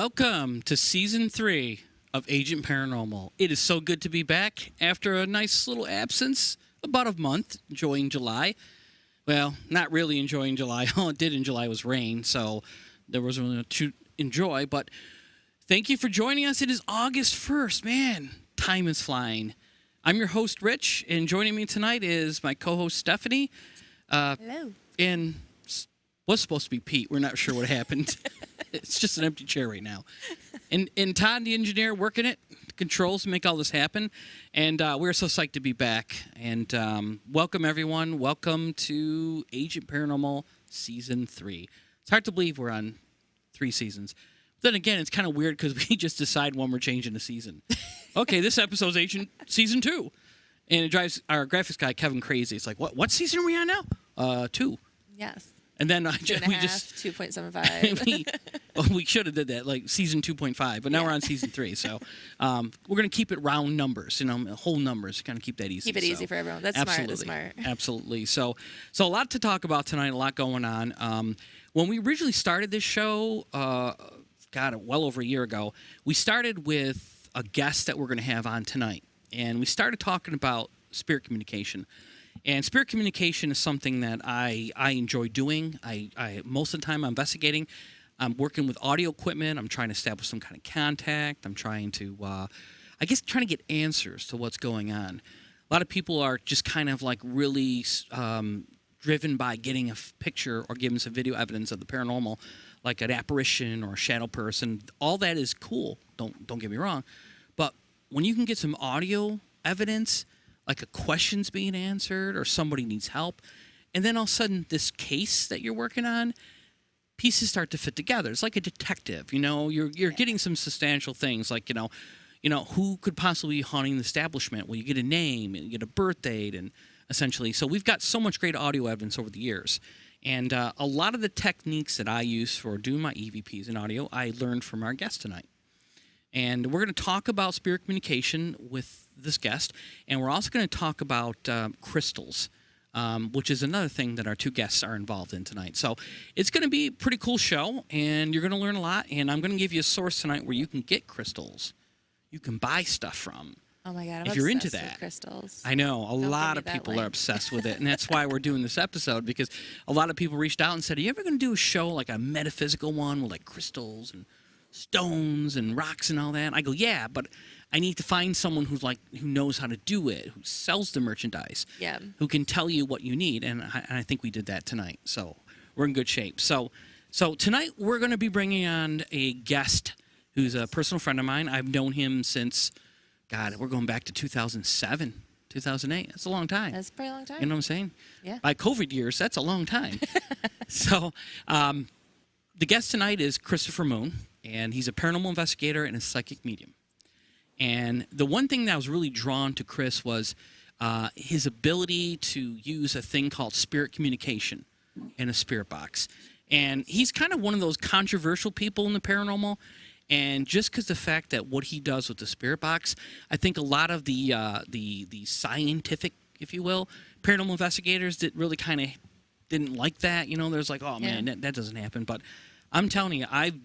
Welcome to Season 3 of Agent Paranormal. It is so good to be back after a nice little absence, about a month, enjoying July. Well, not really enjoying July. All it did in July was rain, so there wasn't really to enjoy. But thank you for joining us. It is August 1st. Man, time is flying. I'm your host, Rich, and joining me tonight is my co-host, Stephanie. Hello. And was supposed to be Pete. We're not sure what happened. It's just an empty chair right now. And Todd, the engineer, working it, controls to make all this happen. And we're so psyched to be back. And welcome, everyone. Welcome to Agent Paranormal Season 3. It's hard to believe we're on 3 seasons. Then again, it's kind of weird because we just decide when we're changing the season. Okay, this episode's Agent Season 2. And it drives our graphics guy, Kevin, crazy. It's like, what season are we on now? 2. Yes. And then we 2.75. we should have did that, like season 2.5, but now we're on season 3. So we're going to keep it round numbers, whole numbers, kind of keep that easy. Keep it easy for everyone. That's absolutely, smart. Absolutely. So a lot to talk about tonight, a lot going on. When we originally started this show, well over a year ago, we started with a guest that we're going to have on tonight. And we started talking about spirit communication. And spirit communication is something that I enjoy doing. I most of the time I'm investigating. I'm working with audio equipment. I'm trying to establish some kind of contact. I'm trying to, trying to get answers to what's going on. A lot of people are just kind of like really driven by getting a picture or giving some video evidence of the paranormal, like an apparition or a shadow person. All that is cool. Don't get me wrong. But when you can get some audio evidence, like a question's being answered or somebody needs help, and then all of a sudden this case that you're working on, pieces start to fit together. It's like a detective, you're getting some substantial things like, who could possibly be haunting the establishment? Well, you get a name and you get a birth date, and essentially, so we've got so much great audio evidence over the years. And a lot of the techniques that I use for doing my EVPs in audio, I learned from our guest tonight. And we're going to talk about spirit communication with this guest, and we're also going to talk about crystals, which is another thing that our 2 guests are involved in tonight. So it's going to be a pretty cool show, and you're going to learn a lot, and I'm going to give you a source tonight where you can get crystals. You can buy stuff from. Oh, my God. If you're into that. With crystals. I know. A lot of people are obsessed with it, and that's why we're doing this episode, because a lot of people reached out and said, are you ever going to do a show, like a metaphysical one with like crystals and stones and rocks and all that? I go, yeah, but I need to find someone who knows how to do it, who sells the merchandise, who can tell you what you need, and I think we did that tonight. So we're in good shape. So tonight we're going to be bringing on a guest who's a personal friend of mine. I've known him since, we're going back to 2007, 2008. That's a long time. That's a pretty long time. You know what I'm saying? Yeah. By COVID years, that's a long time. So the guest tonight is Christopher Moon, and he's a paranormal investigator and a psychic medium. And the one thing that I was really drawn to Chris was his ability to use a thing called spirit communication in a spirit box. And he's kind of one of those controversial people in the paranormal. And just because the fact that what he does with the spirit box, I think a lot of the scientific, if you will, paranormal investigators that really kind of didn't like that. There's like, oh, man, that doesn't happen. But I'm telling you, I've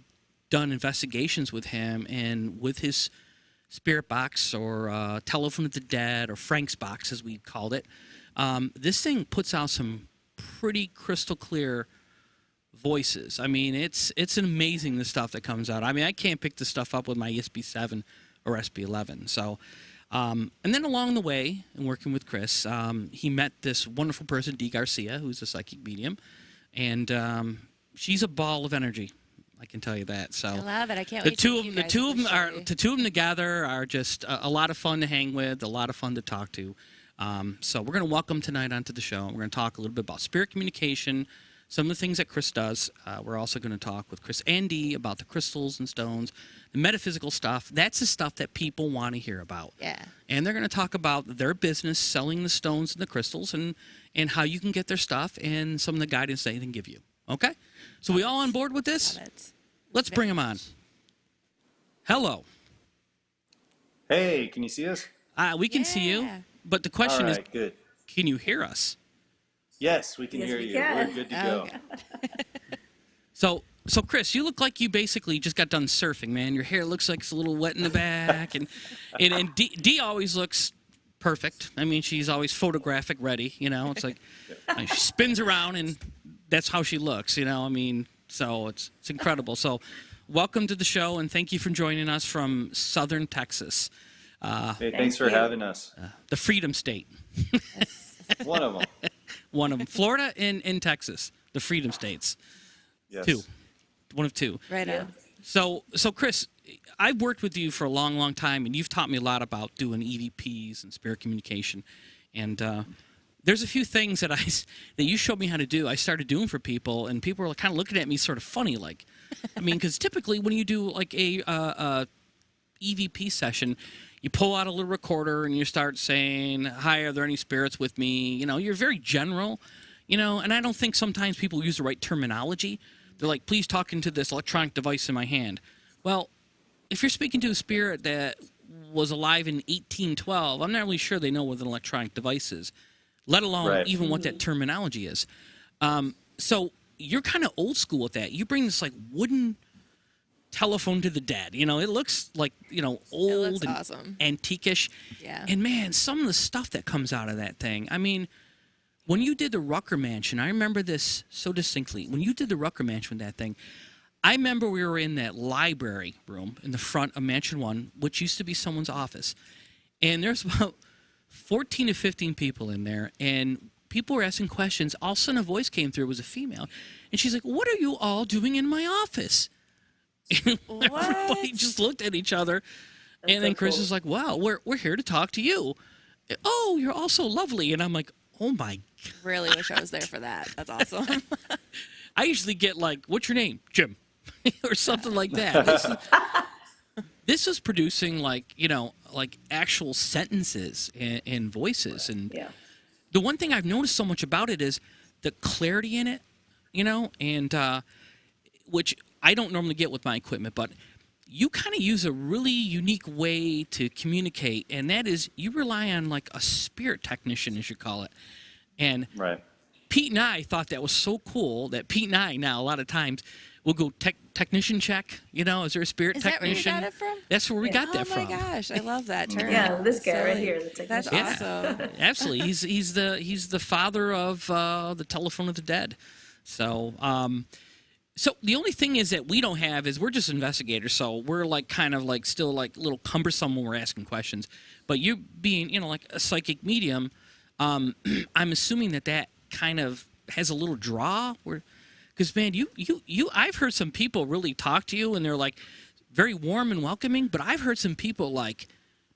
done investigations with him, and with his spirit box or telephone of the dead or Frank's box, as we called it, this thing puts out some pretty crystal clear voices. I mean, it's amazing, the stuff that comes out. I mean, I can't pick this stuff up with my ESP7 or SP11. So, and then along the way, in working with Chris, he met this wonderful person, Dee Garcia, who's a psychic medium, and she's a ball of energy. I can tell you that. So I love it. I can't wait. The two of them together are just a lot of fun to hang with, a lot of fun to talk to. So we're going to welcome tonight onto the show. We're going to talk a little bit about spirit communication, some of the things that Chris does. We're also going to talk with Chris and Dee about the crystals and stones, the metaphysical stuff. That's the stuff that people want to hear about. Yeah. And they're going to talk about their business selling the stones and the crystals, and how you can get their stuff and some of the guidance they can give you. Okay? So we all on board with this? Let's bring them on. Hello. Hey, can you see us? We can see you, but the question is, good. Can you hear us? Yes, we can hear you. We're good to go. So So, Chris, you look like you basically just got done surfing, man. Your hair looks like it's a little wet in the back, and Dee always looks perfect. I mean, she's always photographic ready. It's like she spins around, and that's how she looks. I mean, so it's incredible. So, welcome to the show, and thank you for joining us from Southern Texas. Hey, thanks for having us. The Freedom State. One of them. One of them. Florida and Texas, the Freedom States. Yes. Two. One of two. Right on. So Chris, I've worked with you for a long, long time, and you've taught me a lot about doing EVPs and spirit communication. And there's a few things that you showed me how to do. I started doing for people, and people were kind of looking at me sort of funny, like, I mean, because typically when you do like a EVP session, you pull out a little recorder and you start saying, "Hi, are there any spirits with me?" You're very general, and I don't think sometimes people use the right terminology. They're like, "Please talk into this electronic device in my hand." Well, if you're speaking to a spirit that was alive in 1812, I'm not really sure they know what an electronic device is, let alone even what that terminology is. So you're kind of old school with that. You bring this like wooden telephone to the dead. It looks like, old and awesome. Antique-ish. Yeah. And man, some of the stuff that comes out of that thing. I mean, when you did the Rucker Mansion, I remember this so distinctly. When you did the Rucker Mansion with that thing, I remember we were in that library room in the front of Mansion 1, which used to be someone's office. And there's about 14 to 15 people in there, and people were asking questions. All of a sudden, a voice came through. It was a female. And she's like, "What are you all doing in my office?" And everybody just looked at each other. And then Chris is like, "Wow, we're here to talk to you. Oh, you're all so lovely." And I'm like, "Oh, my God." Really wish I was there for that. That's awesome. I usually get like, "What's your name?" "Jim." Or something like that. This is producing like, like actual sentences and voices. And the one thing I've noticed so much about it is the clarity in it, and which I don't normally get with my equipment, but you kind of use a really unique way to communicate, and that is you rely on like a spirit technician, as you call it. And Pete and I thought that was so cool that Pete and I now a lot of times we'll go technician check. Is there a spirit technician? Is that where you got it from? That's where we got that from. Oh my gosh, I love that term. Yeah, this guy right here, the technician. That's awesome. Absolutely, he's the father of the telephone of the dead. So so the only thing is that we don't have is we're just investigators, so we're like kind of like still like a little cumbersome when we're asking questions. But you being like a psychic medium, I'm assuming that kind of has a little draw where. Because, man, I've heard some people really talk to you, and they're, like, very warm and welcoming, but I've heard some people, like,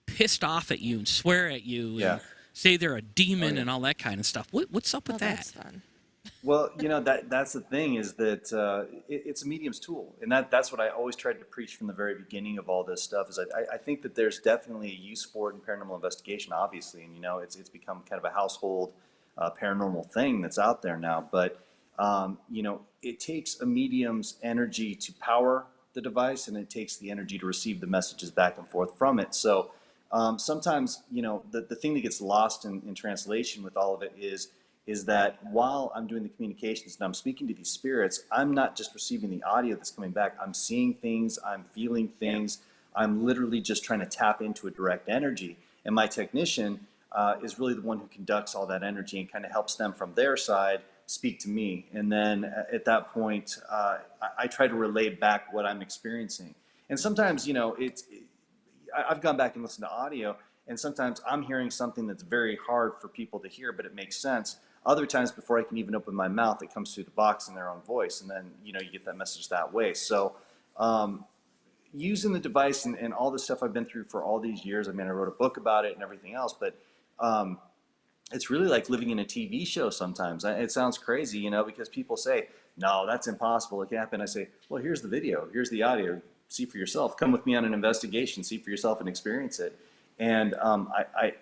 pissed off at you and swear at you and say they're a demon and all that kind of stuff. What's up with that? That's fun. Well, that's the thing is that it's a medium's tool. And that's what I always tried to preach from the very beginning of all this stuff is I think that there's definitely a use for it in paranormal investigation, obviously. And, it's become kind of a household paranormal thing that's out there now. But it takes a medium's energy to power the device, and it takes the energy to receive the messages back and forth from it. So sometimes, the thing that gets lost in translation with all of it is that while I'm doing the communications and I'm speaking to these spirits, I'm not just receiving the audio that's coming back. I'm seeing things, I'm feeling things. I'm literally just trying to tap into a direct energy. And my technician is really the one who conducts all that energy and kind of helps them from their side speak to me. And then at that point, I try to relay back what I'm experiencing. And sometimes, I've gone back and listened to audio, and sometimes I'm hearing something that's very hard for people to hear, but it makes sense. Other times, before I can even open my mouth, it comes through the box in their own voice, and then, you get that message that way. So using the device and all the stuff I've been through for all these years, I mean, I wrote a book about it and everything else, but it's really like living in a TV show sometimes. It sounds crazy, because people say, "No, that's impossible. It can't happen." I say, "Well, here's the video. Here's the audio. See for yourself. Come with me on an investigation. See for yourself and experience it." And I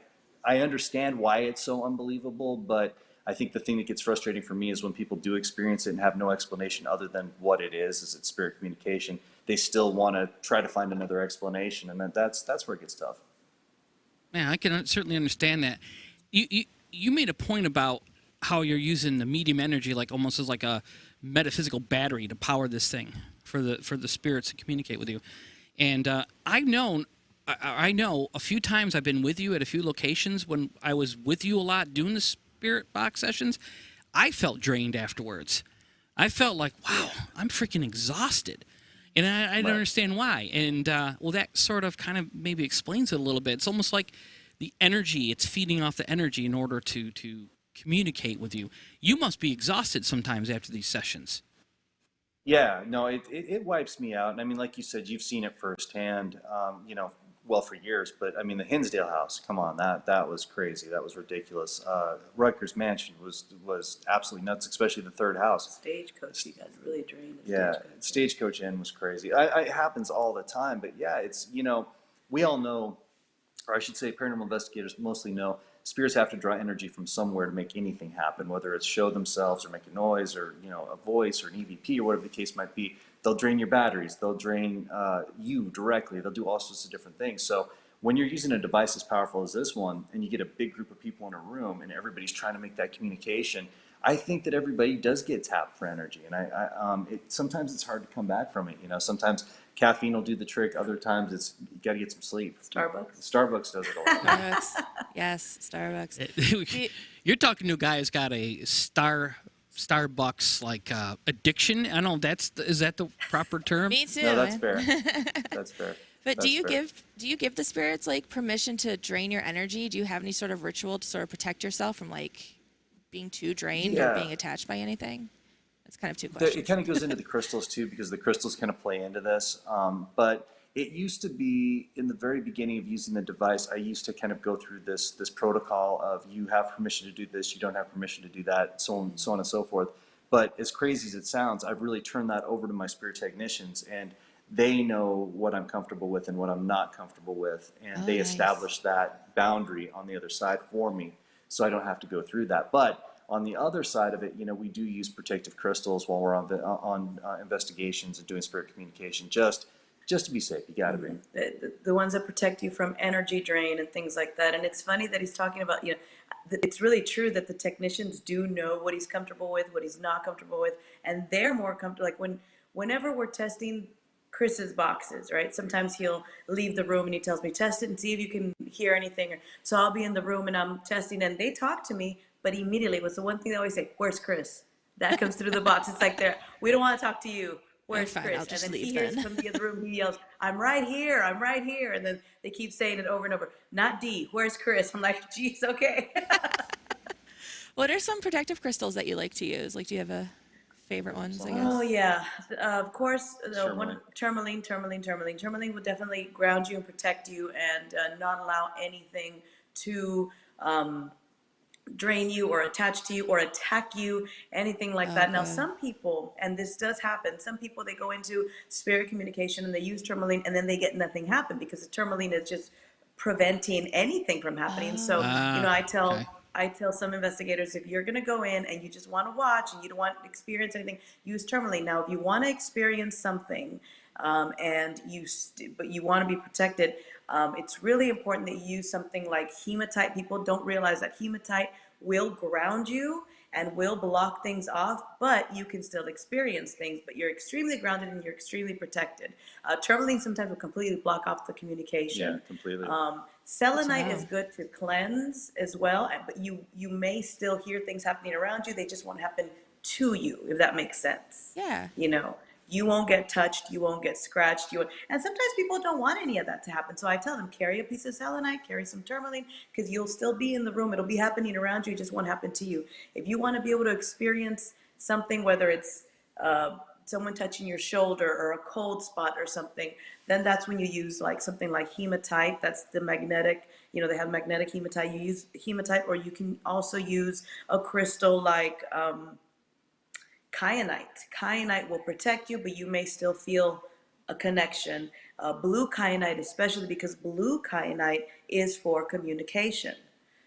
understand why it's so unbelievable, but I think the thing that gets frustrating for me is when people do experience it and have no explanation other than what it is it's spirit communication. They still want to try to find another explanation, and that's where it gets tough. Man, I can certainly understand that. You made a point about how you're using the medium energy like almost as like a metaphysical battery to power this thing for the spirits to communicate with you. And I know a few times I've been with you at a few locations when I was with you a lot doing the spirit box sessions. I felt drained afterwards. I felt like, wow, I'm freaking exhausted. And I don't understand why. And, well, that sort of kind of maybe explains it a little bit. It's almost like the energy, it's feeding off the energy in order to communicate with you. You must be exhausted sometimes after these sessions. Yeah, no, it wipes me out. And I mean, like you said, you've seen it firsthand, well, for years. But I mean, the Hinsdale house, come on, that was crazy. That was ridiculous. Rutgers Mansion was absolutely nuts, especially the third house. Stagecoach, you guys really drained the Yeah, Stagecoach. Stagecoach Inn was crazy. It happens all the time. But yeah, it's, we all know, or I should say paranormal investigators mostly know, spirits have to draw energy from somewhere to make anything happen, whether it's show themselves or make a noise or, a voice or an EVP or whatever the case might be. They'll drain your batteries. They'll drain you directly. They'll do all sorts of different things. So when you're using a device as powerful as this one and you get a big group of people in a room and everybody's trying to make that communication, I think that everybody does get tapped for energy. And sometimes it's hard to come back from it. Sometimes caffeine will do the trick. Other times you got to get some sleep. Starbucks does it a lot. Starbucks. Yes, Starbucks. You're talking to a guy who's got a Starbucks like addiction. I don't know. Is that the proper term? Me too. No, that's fair. That's fair. But That's fair. do you give the spirits like permission to drain your energy? Do you have any sort of ritual to sort of protect yourself from like being too drained or being attached by anything? That's kind of two questions. It kind of goes into the crystals too, because the crystals kind of play into this. But it used to be in the very beginning of using the device, I used to kind of go through this protocol of you have permission to do this, you don't have permission to do that, so on and so forth. But as crazy as it sounds, I've really turned that over to my spirit technicians, and they know what I'm comfortable with and what I'm not comfortable with, and they establish that boundary on the other side for me, so I don't have to go through that. But on the other side of it, we do use protective crystals while we're on investigations and doing spirit communication, just to be safe. You gotta be. The ones that protect you from energy drain and things like that. And it's funny that he's talking about, it's really true that the technicians do know what he's comfortable with, what he's not comfortable with, and they're more comfortable. Like whenever we're testing Chris's boxes, right? Sometimes he'll leave the room and he tells me, test it and see if you can hear anything. So I'll be in the room and I'm testing and they talk to me, but immediately, what's the one thing they always say? Where's Chris? That comes through the box. It's like, we don't want to talk to you. Where's Chris? I'll just and then leave he hears from the other room, he yells, I'm right here. And then they keep saying it over and over. Not D, where's Chris? I'm like, geez, okay. What are some protective crystals that you like to use? Like, do you have a favorite ones, I guess? Oh, yeah. Of course, Tourmaline. Tourmaline will definitely ground you and protect you and not allow anything to drain you or attach to you or attack you, anything like that. Now, some people, and this does happen, some people, they go into spirit communication and they use tourmaline and then they get nothing happen because the tourmaline is just preventing anything from happening. So, I tell some investigators, if you're going to go in and you just want to watch and you don't want to experience anything, use tourmaline. Now, if you want to experience something but you want to be protected, it's really important that you use something like hematite. People don't realize that hematite will ground you and will block things off, but you can still experience things, but you're extremely grounded and you're extremely protected. Tourmaline sometimes will completely block off the communication. Yeah, completely. Selenite is good to cleanse as well, but you may still hear things happening around you. They just won't happen to you, if that makes sense. Yeah. You won't get touched, you won't get scratched, and sometimes people don't want any of that to happen. So I tell them, carry a piece of selenite, carry some tourmaline, because you'll still be in the room. It'll be happening around you, it just won't happen to you. If you want to be able to experience something, whether it's someone touching your shoulder or a cold spot or something, then that's when you use like something like hematite. That's the magnetic, they have magnetic hematite. You use hematite, or you can also use a crystal like kyanite. Kyanite will protect you, but you may still feel a connection. Blue kyanite, especially because blue kyanite is for communication.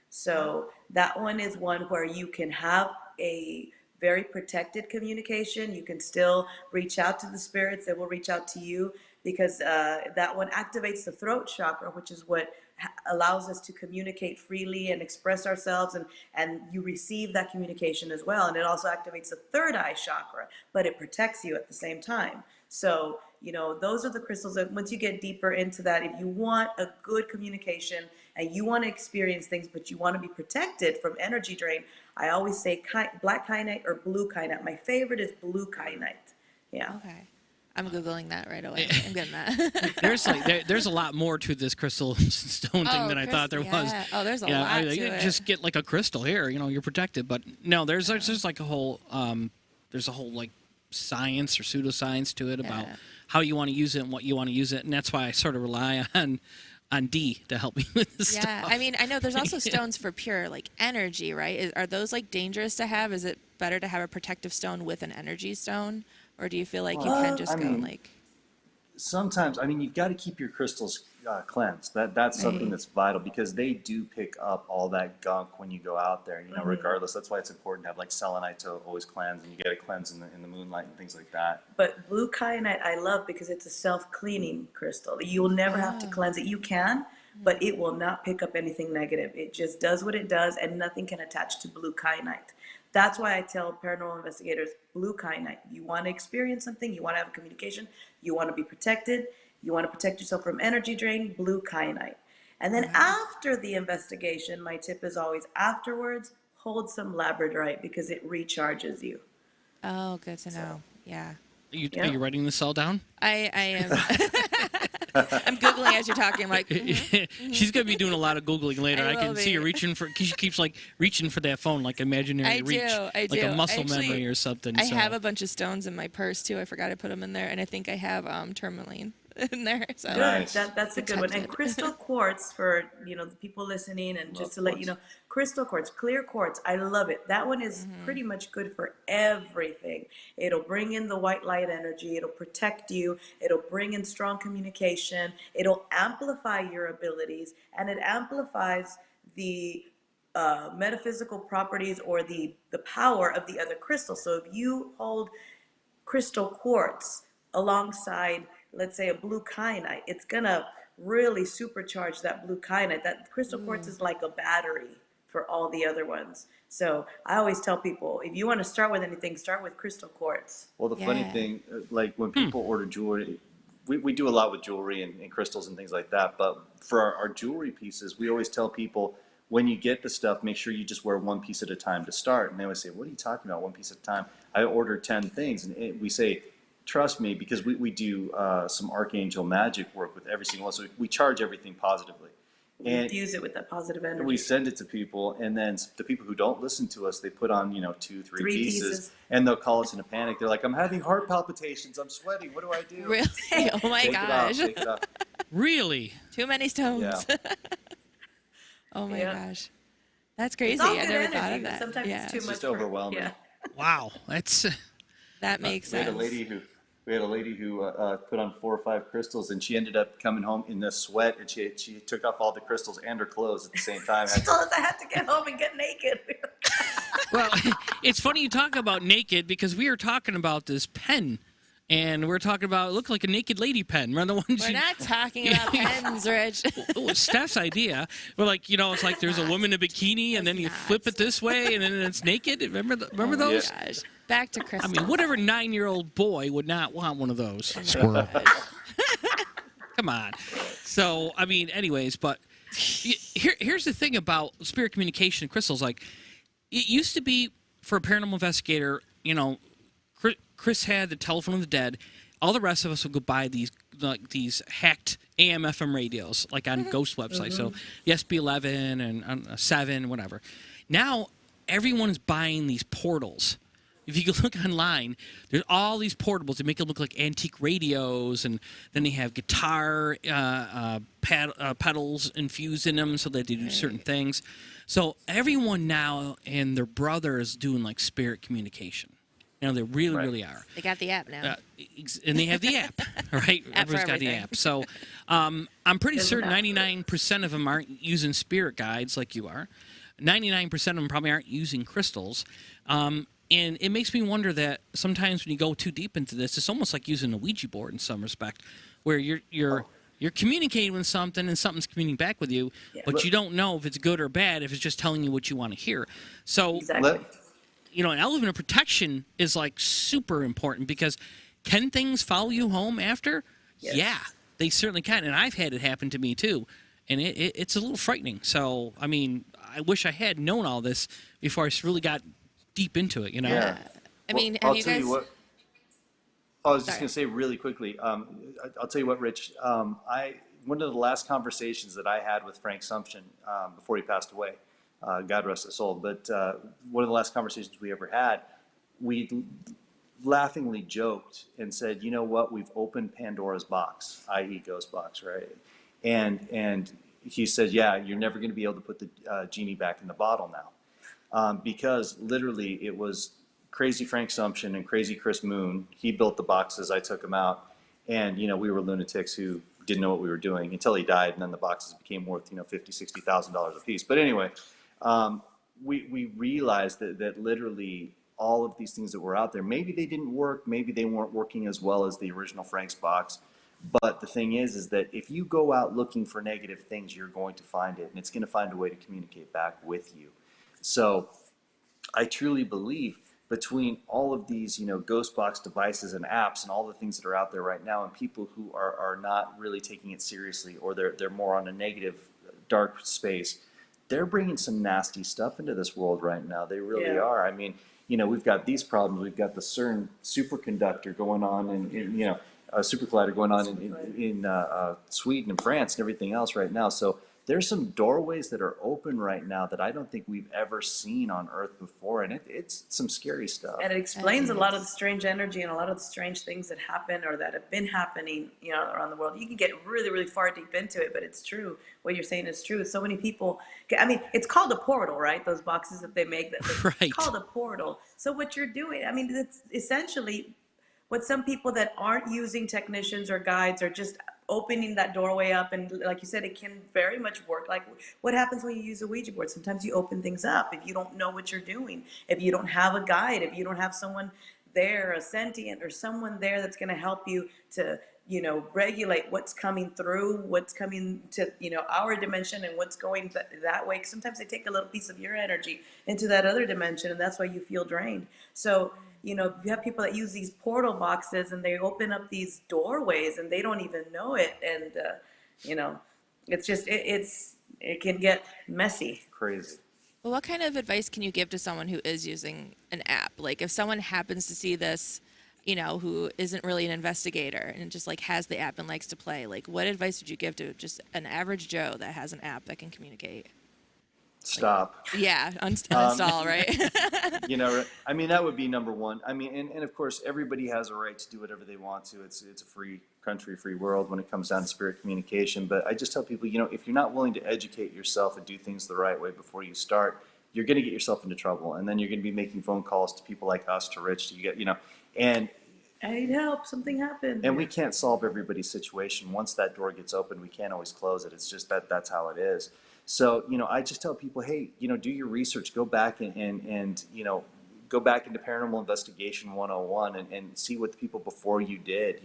So that one is one where you can have a very protected communication. You can still reach out to the spirits. They will reach out to you because that one activates the throat chakra, which is what allows us to communicate freely and express ourselves, and you receive that communication as well. And it also activates the third eye chakra, but it protects you at the same time. So, those are the crystals that once you get deeper into that, if you want a good communication and you want to experience things, but you want to be protected from energy drain, I always say black kyanite or blue kyanite. My favorite is blue kyanite. Yeah. Okay. I'm Googling that right away. I'm getting that. there's a lot more to this crystal stone thing than I thought there was. Oh, there's a lot to you it. just get like a crystal here, you're protected. But no, there's like a whole like science or pseudoscience to it about how you want to use it and what you want to use it, and that's why I sort of rely on Dee to help me with this stuff. I mean, I know there's also stones for pure like energy, right? Are those like dangerous to have? Is it better to have a protective stone with an energy stone? Or do you feel like you can just go like? Sometimes, you've got to keep your crystals cleansed. That's something that's vital, because they do pick up all that gunk when you go out there. Regardless, that's why it's important to have like selenite to always cleanse, and you got to cleanse in the moonlight and things like that. But blue kyanite I love because it's a self-cleaning crystal. You'll never have to cleanse it. You can, but it will not pick up anything negative. It just does what it does, and nothing can attach to blue kyanite. That's why I tell paranormal investigators, blue kyanite. You want to experience something, you want to have a communication, you want to be protected, you want to protect yourself from energy drain, blue kyanite. And then after the investigation, my tip is always afterwards, hold some labradorite because it recharges you. Oh, good to know. Yeah. Are you writing this all down? I am. I'm Googling as you're talking. I'm like, She's going to be doing a lot of Googling later. I can see her reaching she keeps like reaching for that phone, like imaginary reach. I do. Like a muscle memory or something. I have a bunch of stones in my purse too. I forgot to put them in there. And I think I have tourmaline in there. So Nice. That's a good one. And crystal quartz for, the people listening, and just to let you know, crystal quartz, clear quartz, I love it. That one is pretty much good for everything. It'll bring in the white light energy. It'll protect you. It'll bring in strong communication. It'll amplify your abilities, and it amplifies the metaphysical properties or the power of the other crystals. So if you hold crystal quartz alongside, let's say, a blue kyanite, it's gonna really supercharge that blue kyanite. That crystal quartz is like a battery for all the other ones. So I always tell people, if you want to start with anything, start with crystal quartz. Well, the funny thing, like when people order jewelry, we do a lot with jewelry and crystals and things like that. But for our jewelry pieces, we always tell people, when you get the stuff, make sure you just wear one piece at a time to start. And they always say, what are you talking about, one piece at a time? I ordered 10 things. And we say, trust me, because we do some archangel magic work with every single one. So we charge everything positively. We infuse it with that positive energy. We send it to people, and then the people who don't listen to us, they put on, 2, 3 pieces, and they'll call us in a panic. They're like, I'm having heart palpitations. I'm sweating. What do I do? Really? Oh my gosh. Take it off. Really? Too many stones. Yeah. Oh my gosh. That's crazy. It's all I good never energy, thought of but that. sometimes it's too It's much. just overwhelming. Wow. That's That makes We sense. had a lady who put on 4 or 5 crystals, and she ended up coming home in the sweat, and she took off all the crystals and her clothes at the same time. She told us I had to get home and get naked. well, it's funny you talk about naked, because we were talking about this pen. And we're talking about, it looked like a naked lady pen. Remember the one We're not talking about pens, Rich. It was Steph's idea. We're like, it's like there's a woman in a bikini, and then you flip it this way, and then it's naked. Remember those? Oh my gosh. Back to Crystal. I mean, whatever 9-year-old boy would not want one of those? Squirrel. Come on. So, I mean, anyways, but here's the thing about spirit communication and crystals. Like, it used to be, for a paranormal investigator, Chris had the telephone of the dead. All the rest of us would go buy these hacked AM/FM radios, like on ghost websites. So the SB11 and 7, whatever. Now everyone is buying these portals. If you go look online, there's all these portables that make it look like antique radios, and then they have guitar pedals infused in them so that they do certain things. So everyone now and their brother is doing like spirit communication. They really are. They got the app now. And they have the app, right? Everyone's got the app. So I'm pretty certain 99% of them aren't using spirit guides like you are. 99% of them probably aren't using crystals. And it makes me wonder that sometimes when you go too deep into this, it's almost like using a Ouija board in some respect, where you're You're communicating with something, and something's communicating back with you, but you don't know if it's good or bad, if it's just telling you what you want to hear. So, Exactly. An element of protection is like super important, because can things follow you home after? Yes. Yeah, they certainly can. And I've had it happen to me too. And it's a little frightening. So, I mean, I wish I had known all this before I really got deep into it, Yeah. I mean, I'll have you tell guys? you what. I was just Sorry. going to say really quickly. I'll tell you what, Rich. One of the last conversations that I had with Frank Sumption before he passed away, God rest his soul. But one of the last conversations we ever had, we laughingly joked and said, you know what? We've opened Pandora's box, i.e., Ghost Box, right? And he said, yeah, you're never going to be able to put the genie back in the bottle now, because literally it was crazy Frank Sumption and crazy Chris Moon. He built the boxes. I took them out, and we were lunatics who didn't know what we were doing until he died, and then the boxes became worth $50,000-$60,000 a piece. But anyway, we realized that literally all of these things that were out there, maybe they didn't work, maybe they weren't working as well as the original Frank's box. But the thing is that if you go out looking for negative things, you're going to find it, and it's going to find a way to communicate back with you. So I truly believe between all of these, ghost box devices and apps and all the things that are out there right now, and people who are not really taking it seriously, or they're more on a negative, dark space, they're bringing some nasty stuff into this world right now. They really are. I mean, we've got these problems. We've got the CERN superconductor going on, and a super collider going on in Sweden and France and everything else right now. So there's some doorways that are open right now that I don't think we've ever seen on Earth before, and it's some scary stuff. And it explains a lot of the strange energy and a lot of the strange things that happen or that have been happening, around the world. You can get really, really far deep into it, but it's true. What you're saying is true. So many people, I mean, it's called a portal, right? Those boxes that they make, Right. It's called a portal. So what you're doing, I mean, it's essentially what some people that aren't using technicians or guides are just opening that doorway up. And like you said, it can very much work. Like what happens when you use a Ouija board? Sometimes you open things up if you don't know what you're doing, if you don't have a guide, if you don't have someone there, a sentient or someone there that's going to help you to, regulate what's coming through, what's coming to, our dimension and what's going that way. Sometimes they take a little piece of your energy into that other dimension, and that's why you feel drained. So, you have people that use these portal boxes and they open up these doorways and they don't even know it. And, it's just, it can get messy. Crazy. Well, what kind of advice can you give to someone who is using an app? Like if someone happens to see this, who isn't really an investigator and just like has the app and likes to play, like what advice would you give to just an average Joe that has an app that can communicate? Stop. Yeah, uninstall, right? I mean, that would be number one. I mean, and of course, everybody has a right to do whatever they want to. It's a free country, free world when it comes down to spirit communication. But I just tell people, if you're not willing to educate yourself and do things the right way before you start, you're going to get yourself into trouble. And then you're going to be making phone calls to people like us, to Rich, to get, and I need help. Something happened. And we can't solve everybody's situation. Once that door gets open, we can't always close it. It's just that's how it is. So, I just tell people, hey, do your research, go back and go back into Paranormal Investigation 101 and see what the people before you did,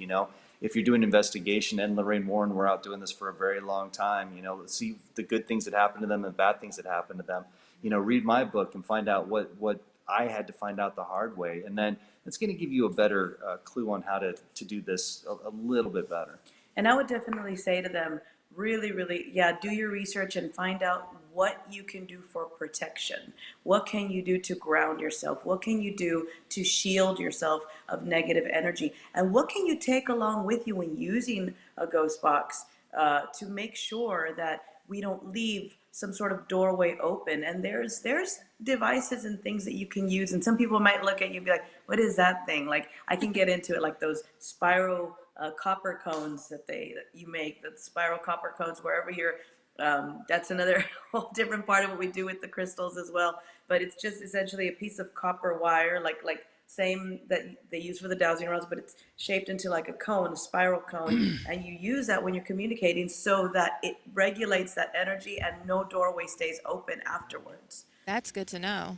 If you're doing investigation, Ed and Lorraine Warren were out doing this for a very long time, see the good things that happened to them and bad things that happened to them. Read my book and find out what I had to find out the hard way. And then it's going to give you a better clue on how to do this a little bit better. And I would definitely say to them, really, really, do your research and find out what you can do for protection. What can you do to ground yourself? What can you do to shield yourself of negative energy? And what can you take along with you when using a ghost box to make sure that we don't leave some sort of doorway open? And there's devices and things that you can use. And some people might look at you and be like, what is that thing? Like I can get into it, like those spiral copper cones that you make, the spiral copper cones, wherever you're, that's another whole different part of what we do with the crystals as well. But it's just essentially a piece of copper wire, like same that they use for the dowsing rods, but it's shaped into like a cone, a spiral cone. And you use that when you're communicating so that it regulates that energy and no doorway stays open afterwards. That's good to know.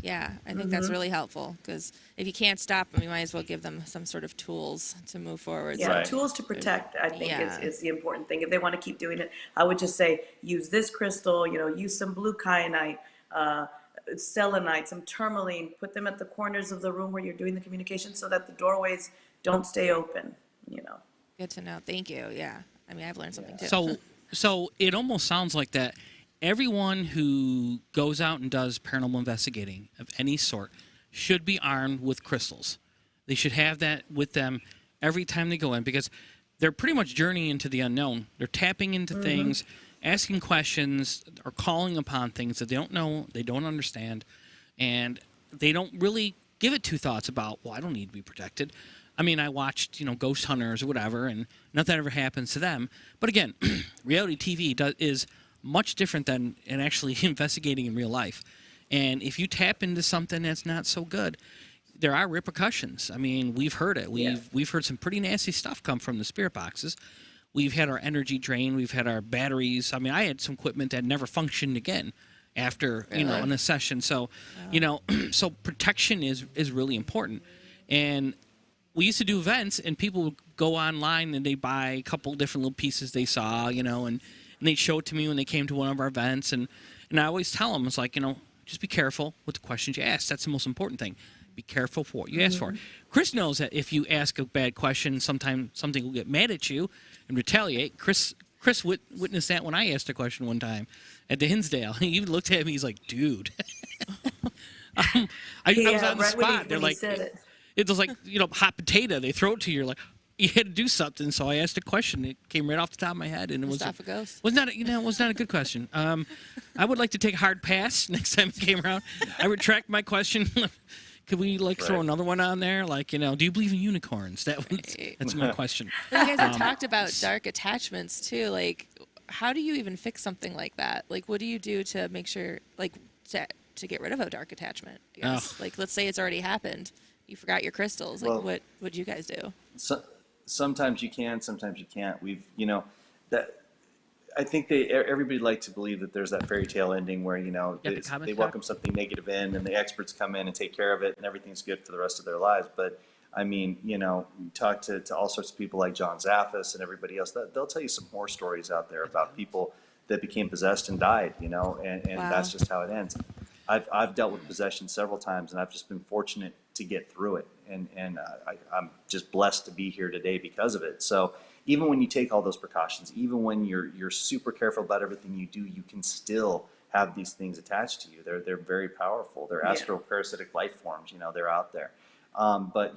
Yeah, I think that's really helpful because if you can't stop them, you might as well give them some sort of tools to move forward. Yeah, Right. tools to protect, I think, Yeah. is the important thing. If they want to keep doing it, I would just say use this crystal, use some blue kyanite, uh, selenite, some tourmaline, put them at the corners of the room where you're doing the communication so that the doorways don't stay open. Good to know. Thank you. Yeah. I mean, I've learned something too. So it almost sounds like that everyone who goes out and does paranormal investigating of any sort should be armed with crystals. They should have that with them every time they go in because they're pretty much journeying into the unknown. They're tapping into things, asking questions, or calling upon things that they don't know, they don't understand, and they don't really give it two thoughts about, well, I don't need to be protected. I mean, I watched, Ghost Hunters or whatever, and nothing ever happens to them. But again, reality TV is much different than actually investigating in real life. And if you tap into something that's not so good, there are repercussions. I mean, we've heard it. We've heard some pretty nasty stuff come from the spirit boxes. We've had our energy drained. We've had our batteries. I mean, I had some equipment that never functioned again after, in a session. So, so protection is really important. And we used to do events, and people would go online and they buy a couple different little pieces they saw, and they'd show it to me when they came to one of our events. And I always tell them, it's like, just be careful with the questions you ask. That's the most important thing. Be careful for what you ask for. Chris knows that if you ask a bad question, sometimes something will get mad at you and retaliate. Chris witnessed that when I asked a question one time at the Hinsdale. He even looked at me. He's like, dude. I was on the spot. They're like, it was like, hot potato. They throw it to you. You're like, you had to do something. So I asked a question. It came right off the top of my head, and it was off a ghost. Was not a good question. I would like to take a hard pass next time it came around. I retract my question. Could we throw another one on there? Do you believe in unicorns? That's my question. You guys have talked about dark attachments too. Like, how do you even fix something like that? Like, what do you do to make sure, to get rid of a dark attachment? Yes. Like, let's say it's already happened. You forgot your crystals. Like, what would you guys do? Sometimes you can, sometimes you can't. That. I think everybody likes to believe that there's that fairy tale ending where they welcome something negative in, and the experts come in and take care of it, and everything's good for the rest of their lives. But I mean, you talk to all sorts of people like John Zaffis and everybody else. They'll tell you some horror stories out there about people that became possessed and died. And Wow. That's just how it ends. I've dealt with possession several times, and I've just been fortunate to get through it, and I'm just blessed to be here today because of it. So even when you take all those precautions, even when you're super careful about everything you do, you can still have these things attached to you. They're very powerful. They're astroparasitic life forms. They're out there. But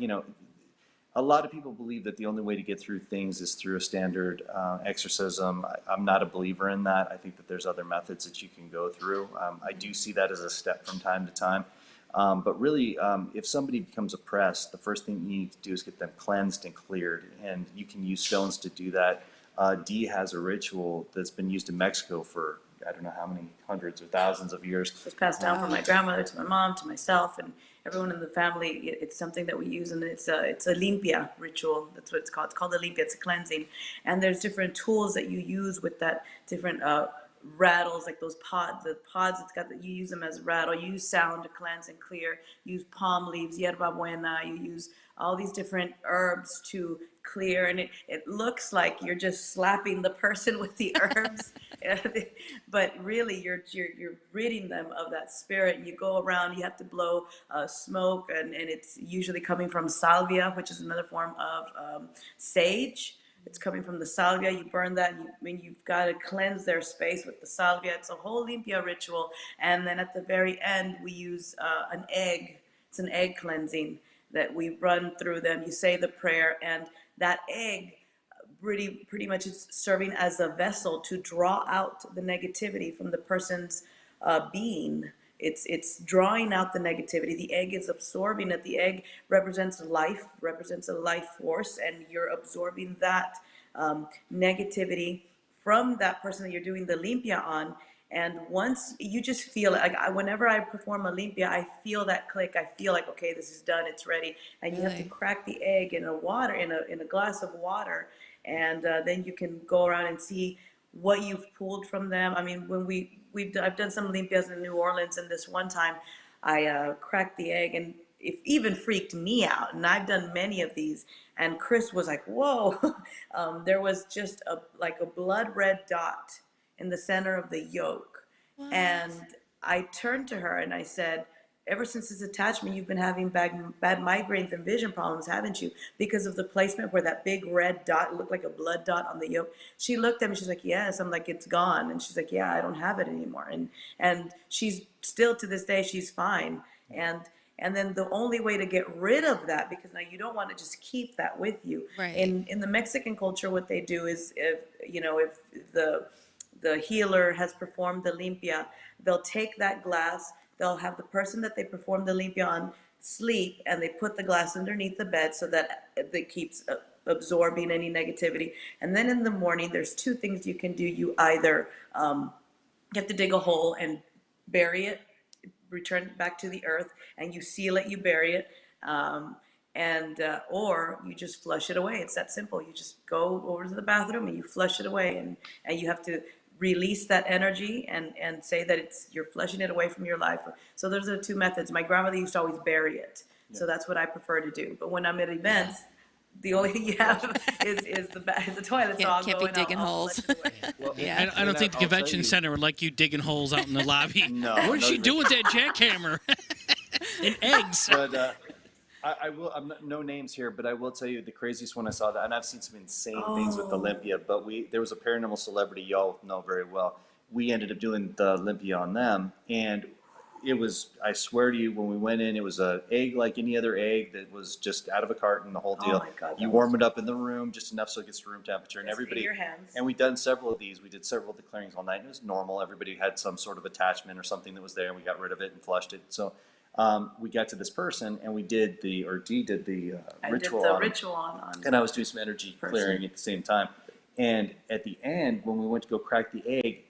a lot of people believe that the only way to get through things is through a standard exorcism. I'm not a believer in that. I think that there's other methods that you can go through. I do see that as a step from time to time. But really, if somebody becomes oppressed, the first thing you need to do is get them cleansed and cleared. And you can use stones to do that. Dee has a ritual that's been used in Mexico for, I don't know how many hundreds or thousands of years. It was passed down from my grandmother to my mom to myself and everyone in the family. It's something that we use, and it's a limpia ritual. That's what it's called. It's called a limpia. It's a cleansing. And there's different tools that you use with that, different rattles, like those pods. The pods, it's got that you use them as a rattle. You use sound to cleanse and clear. You use palm leaves, yerba buena. You use all these different herbs to clear, and it looks like you're just slapping the person with the herbs, but really you're ridding them of that spirit. You go around, you have to blow smoke, and it's usually coming from salvia, which is another form of sage. It's coming from the salvia. You burn that, and you've got to cleanse their space with the salvia. It's a whole limpia ritual. And then at the very end, we use an egg. It's an egg cleansing that we run through them. You say the prayer, and that egg pretty much is serving as a vessel to draw out the negativity from the person's being. It's drawing out the negativity. The egg is absorbing it. The egg represents life, represents a life force, and you're absorbing that negativity from that person that you're doing the limpia on. And once you just feel it, whenever I perform a limpia, I feel that click. I feel like, okay, this is done. It's ready. And you have to crack the egg in a glass of water, and then you can go around and see what you've pulled from them. I mean, when I've done some limpias in New Orleans, and this one time, I cracked the egg, and it even freaked me out. And I've done many of these, and Chris was like, "Whoa!" There was just a blood red dot in the center of the yolk, and I turned to her and I said, ever since this attachment, you've been having bad migraines and vision problems, haven't you? Because of the placement where that big red dot looked like a blood dot on the yolk. She looked at me, she's like, yes. I'm like, it's gone. And she's like, yeah, I don't have it anymore. And she's still, to this day, she's fine. And then the only way to get rid of that, because now you don't want to just keep that with you. Right. In the Mexican culture, what they do is, if the healer has performed the limpia, they'll take that glass, they'll have the person that they perform the limpia on sleep, and they put the glass underneath the bed so that it keeps absorbing any negativity. And then in the morning, there's two things you can do. You either you have to dig a hole and bury it, return it back to the earth, and you seal it, you bury it, or you just flush it away. It's that simple. You just go over to the bathroom and you flush it away, and you have to release that energy and say that you're flushing it away from your life. So those are the two methods. My grandmother used to always bury it. So that's what I prefer to do. But when I'm at events, the only thing you have is the toilet. So I'll can't go be digging holes. Well, Yeah. I don't think the convention center would like you digging holes out in the lobby. No, What is she no, doing with that jackhammer? And eggs. But I will. I'm not, no names here, but I will tell you the craziest one I saw that, and I've seen some insane things with the limpia. But there was a paranormal celebrity y'all know very well. We ended up doing the limpia on them, and it was, I swear to you, when we went in, it was an egg like any other egg that was just out of a carton, the whole deal. my God, You warm it up in the room just enough so it gets to room temperature, and everybody. your hands. And we've done several of these. We did several of the clearings all night, and it was normal. Everybody had some sort of attachment or something that was there, and we got rid of it and flushed it. So. We got to this person, and Dee did the ritual on him. Ritual on And I was doing some energy clearing at the same time. And at the end, when we went to go crack the egg,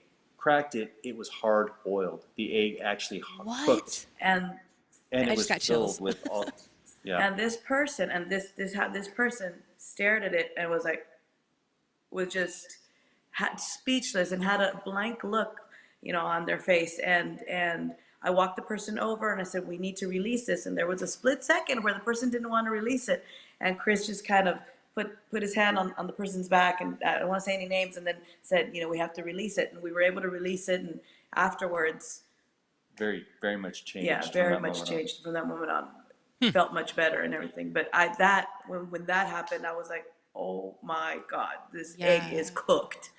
it was hard boiled. The egg actually cooked, and it I was just got filled chills. with all. Yeah. and this person this person stared at it and was like, was just speechless and had a blank look, on their face. And I walked the person over and I said, we need to release this. And there was a split second where the person didn't want to release it. And Chris just kind of put his hand on the person's back, and I don't want to say any names, and then said, we have to release it. And we were able to release it. And afterwards, very, very much changed. yeah, very much changed from that moment on. Felt much better and everything. But when that happened, I was like, oh my God, this egg is cooked.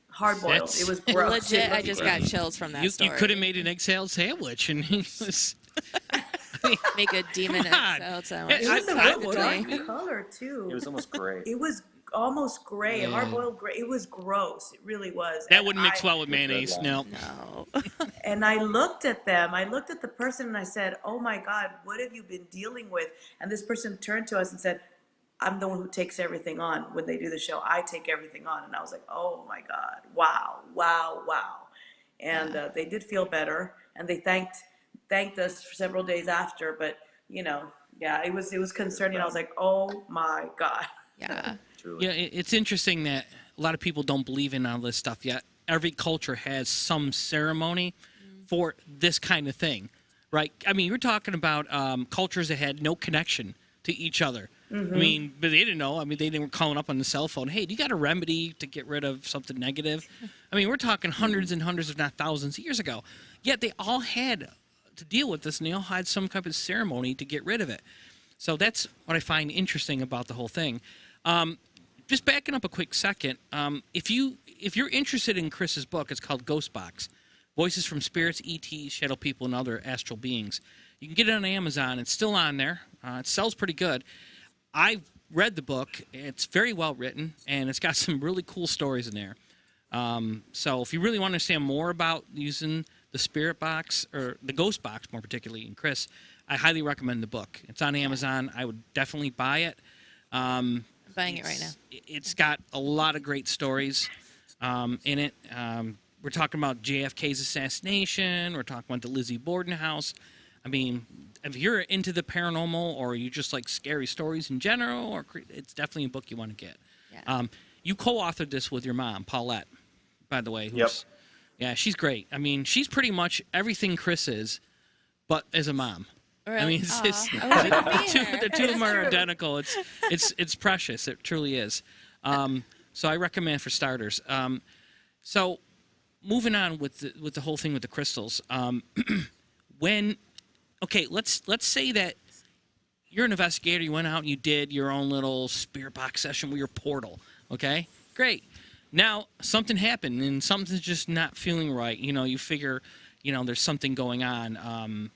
Hard boiled. It was gross. Legit, I just got chills from that story. You could have made an egg salad sandwich, and he was. Make a demon egg salad sandwich. It was I a would. dark color too. It was almost gray. It was almost gray, hard boiled gray. It was gross. It really was. That wouldn't mix well with mayonnaise. No. No. And I looked at them. I looked at the person and I said, "Oh my God, what have you been dealing with?" And this person turned to us and said, "I'm the one who takes everything on when they do the show. I take everything on." And I was like, "Oh my God, wow." And they did feel better, and they thanked us for several days after. But it was concerning. I was like, "Oh my God." Yeah. Truly. Yeah, it's interesting that a lot of people don't believe in all this stuff yet. Every culture has some ceremony for this kind of thing, right? I mean, you're talking about cultures that had no connection to each other. Mm-hmm. I mean, but they didn't know. I mean, they were calling up on the cell phone. Hey, do you got a remedy to get rid of something negative? I mean, we're talking hundreds and hundreds, if not thousands, of years ago. Yet they all had to deal with this, and they all had some type of ceremony to get rid of it. So that's what I find interesting about the whole thing. Just backing up a quick second, if you're interested in Chris's book, it's called Ghost Box: Voices from Spirits, ETs, Shadow People, and Other Astral Beings. You can get it on Amazon. It's still on there. It sells pretty good. I've read the book. It's very well written, and it's got some really cool stories in there. So if you really want to understand more about using the spirit box, or the ghost box more particularly, and Chris, I highly recommend the book. It's on Amazon. I would definitely buy it. I'm buying it right now. It's got a lot of great stories in it. We're talking about JFK's assassination. We're talking about the Lizzie Borden house. I mean, if you're into the paranormal, or you just like scary stories in general, it's definitely a book you want to get. Yeah. You co-authored this with your mom, Paulette, by the way. Yep. Yeah, she's great. I mean, she's pretty much everything Chris is, but as a mom. I Really? mean, Aw, I wish you could be here. the two of them are identical. It's precious. It truly is. So I recommend for starters. So moving on with the whole thing with the crystals. Let's say that you're an investigator. You went out and you did your own little spirit box session with your portal. Okay, great. Now something happened and something's just not feeling right. You figure, there's something going on.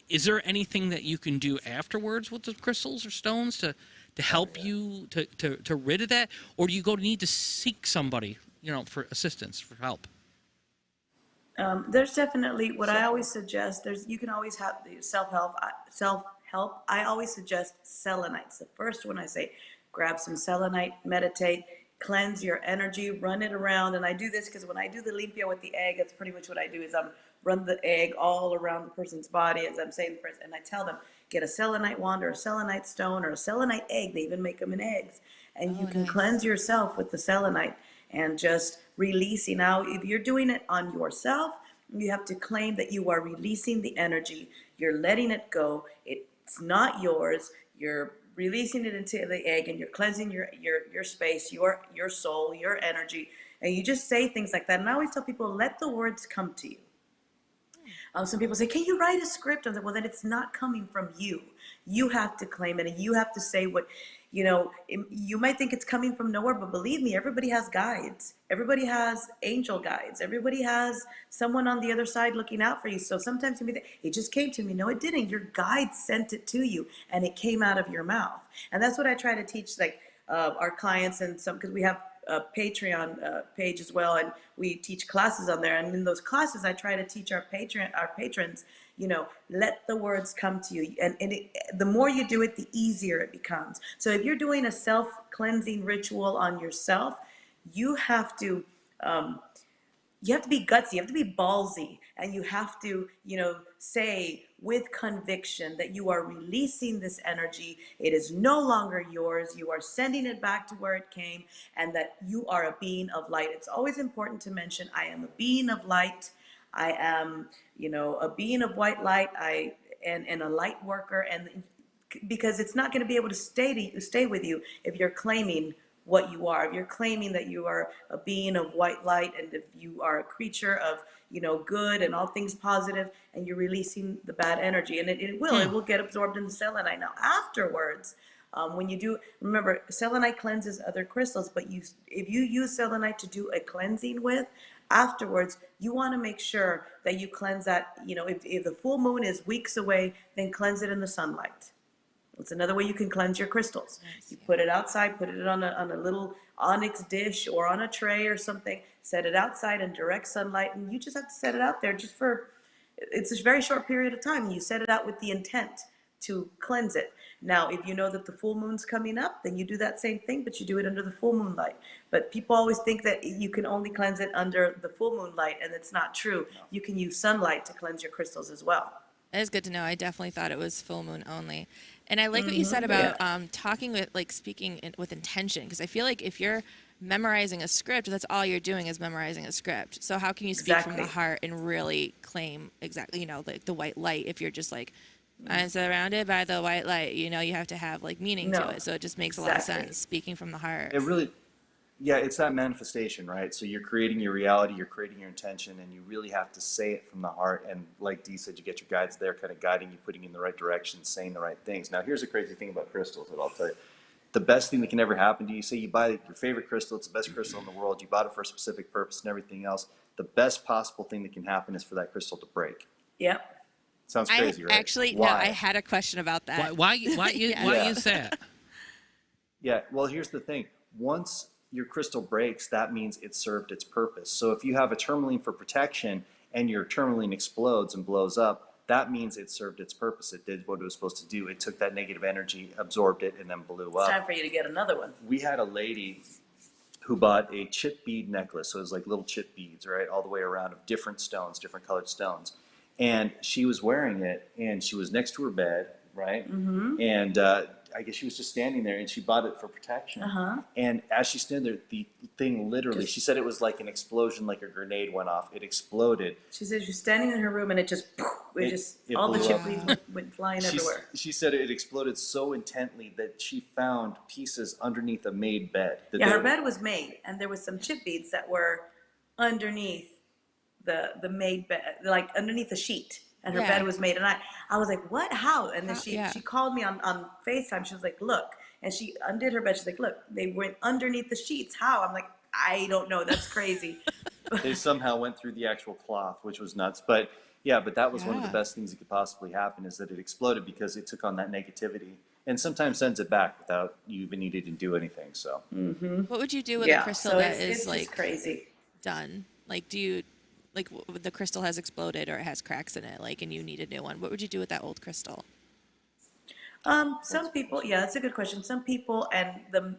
Is there anything that you can do afterwards with the crystals or stones to help you to rid of that, or do you need to seek somebody, for assistance, for help? There's definitely what I always suggest. You can always have the self-help. I always suggest selenites. The first one I say, grab some selenite, meditate, cleanse your energy, run it around. And I do this because when I do the limpia with the egg, that's pretty much what I do is run the egg all around the person's body as I'm saying the person, and I tell them, get a selenite wand or a selenite stone or a selenite egg. They even make them in eggs. And you can cleanse yourself with the selenite and just releasing. Now, if you're doing it on yourself, you have to claim that you are releasing the energy. You're letting it go. It's not yours. You're releasing it into the egg, and you're cleansing your space, your soul, your energy. And you just say things like that. And I always tell people, let the words come to you. Some people say, can you write a script? I'm like, well, then it's not coming from you. You have to claim it, and you have to say what, you might think it's coming from nowhere, but believe me, everybody has guides. Everybody has angel guides. Everybody has someone on the other side looking out for you. So sometimes you may think, it just came to me. No, it didn't. Your guide sent it to you, and it came out of your mouth. And that's what I try to teach, our clients, and because we have a Patreon page as well, and we teach classes on there. And in those classes, I try to teach our patrons, let the words come to you. And the more you do it, the easier it becomes. So if you're doing a self-cleansing ritual on yourself, you have to be gutsy, you have to be ballsy, and you have to, say with conviction that you are releasing this energy. It is no longer yours. You are sending it back to where it came, and that you are a being of light. It's always important to mention, I am a being of light. I am, a being of white light. And a light worker, and because it's not going to be able to stay with you if you're claiming what you are. If you're claiming that you are a being of white light, and if you are a creature of, good and all things positive, and you're releasing the bad energy, and it will get absorbed in the selenite. Now, afterwards, when you do, remember, selenite cleanses other crystals, but if you use selenite to do a cleansing with, afterwards, you want to make sure that you cleanse that, if the full moon is weeks away, then cleanse it in the sunlight. It's another way you can cleanse your crystals. You put it outside, put it on a little onyx dish or on a tray or something, set it outside in direct sunlight, and you just have to set it out there it's a very short period of time. You set it out with the intent to cleanse it. Now, if you know that the full moon's coming up, then you do that same thing, but you do it under the full moon light. But people always think that you can only cleanse it under the full moon light, and it's not true. You can use sunlight to cleanse your crystals as well. That is good to know. I definitely thought it was full moon only. And I like what you said about talking with, speaking with intention, because I feel like if you're memorizing a script, that's all you're doing is memorizing a script. So how can you speak from the heart and really claim exactly, the white light if you're just like, I'm surrounded by the white light, you have to have meaning to it. So it just makes a lot of sense, speaking from the heart. It really, it's that manifestation, right? So you're creating your reality, you're creating your intention, and you really have to say it from the heart. And like Dee said, you get your guides there kind of guiding you, putting you in the right direction, saying the right things. Now, here's the crazy thing about crystals that I'll tell you. The best thing that can ever happen to you, say you buy your favorite crystal, it's the best crystal in the world, you bought it for a specific purpose and everything else, the best possible thing that can happen is for that crystal to break. Yep. Sounds crazy, right? Actually, no, I had a question about that. Why use that? Yeah, well, here's the thing. Once your crystal breaks, that means it served its purpose. So if you have a tourmaline for protection and your tourmaline explodes and blows up, that means it served its purpose. It did what it was supposed to do. It took that negative energy, absorbed it, and then blew up. It's time for you to get another one. We had a lady who bought a chip bead necklace. So it was like little chip beads, right, all the way around of different stones, different colored stones. And she was wearing it, and she was next to her bed, right? Mm-hmm. And I guess she was just standing there, and she bought it for protection. And as she stood there, the thing literally, she said it was like an explosion, like a grenade went off. It exploded. She said she's standing in her room and it just all the blew up. chickweeds went flying everywhere. She said it exploded so intently that she found pieces underneath a made bed. Her bed was made, and there was some chip beads that were underneath the made bed, like underneath the sheet. And her bed was made, and I was like, what, how? And then she called me on FaceTime. She was like, look, and she undid her bed. She's like, look, they went underneath the sheets. How? I'm like, I don't know. That's crazy. They somehow went through the actual cloth, which was nuts. But yeah, but that was one of the best things that could possibly happen, is that it exploded because it took on that negativity and sometimes sends it back without you even needing to do anything. So what would you do with a crystal that is like crazy done? Like, do you, like, the crystal has exploded or it has cracks in it, like, and you need a new one? What would you do with that old crystal? Some people, that's a good question. Some people, and the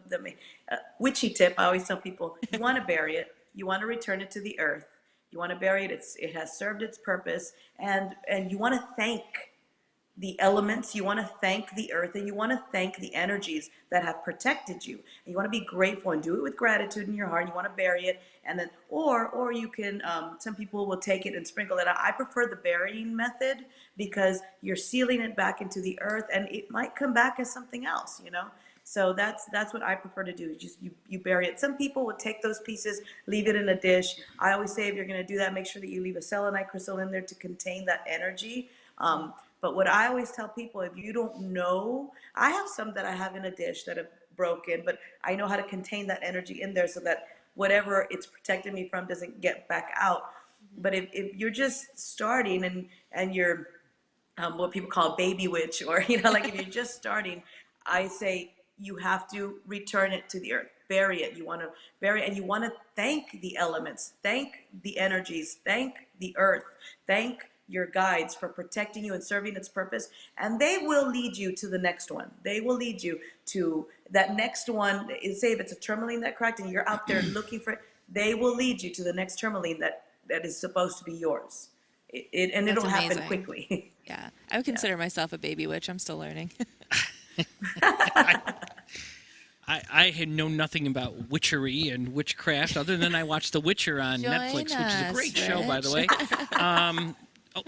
witchy tip, I always tell people, you want to bury it, you want to return it to the earth, you want to bury it. It has served its purpose, and you want to thank the elements, you want to thank the earth, and you want to thank the energies that have protected you. And you want to be grateful and do it with gratitude in your heart. You want to bury it, and then, or you can, some people will take it and sprinkle it out. I prefer the burying method because you're sealing it back into the earth, and it might come back as something else, So that's what I prefer to do. Just you bury it. Some people will take those pieces, leave it in a dish. I always say, if you're going to do that, make sure that you leave a selenite crystal in there to contain that energy. But what I always tell people, if you don't know, I have some that I have in a dish that have broken, but I know how to contain that energy in there so that whatever it's protected me from doesn't get back out. But if you're just starting and you're what people call baby witch, or like if you're just starting, I say you have to return it to the earth, bury it. You want to bury it, and you want to thank the elements, thank the energies, thank the earth, thank your guides for protecting you and serving its purpose, and they will lead you to the next one. They will lead you to that next one. Say if it's a tourmaline that cracked and you're out there looking for it, they will lead you to the next tourmaline that is supposed to be yours. It'll happen quickly. Yeah, I would consider myself a baby witch. I'm still learning. I had known nothing about witchery and witchcraft other than I watched The Witcher on Netflix, which is a great show, by the way.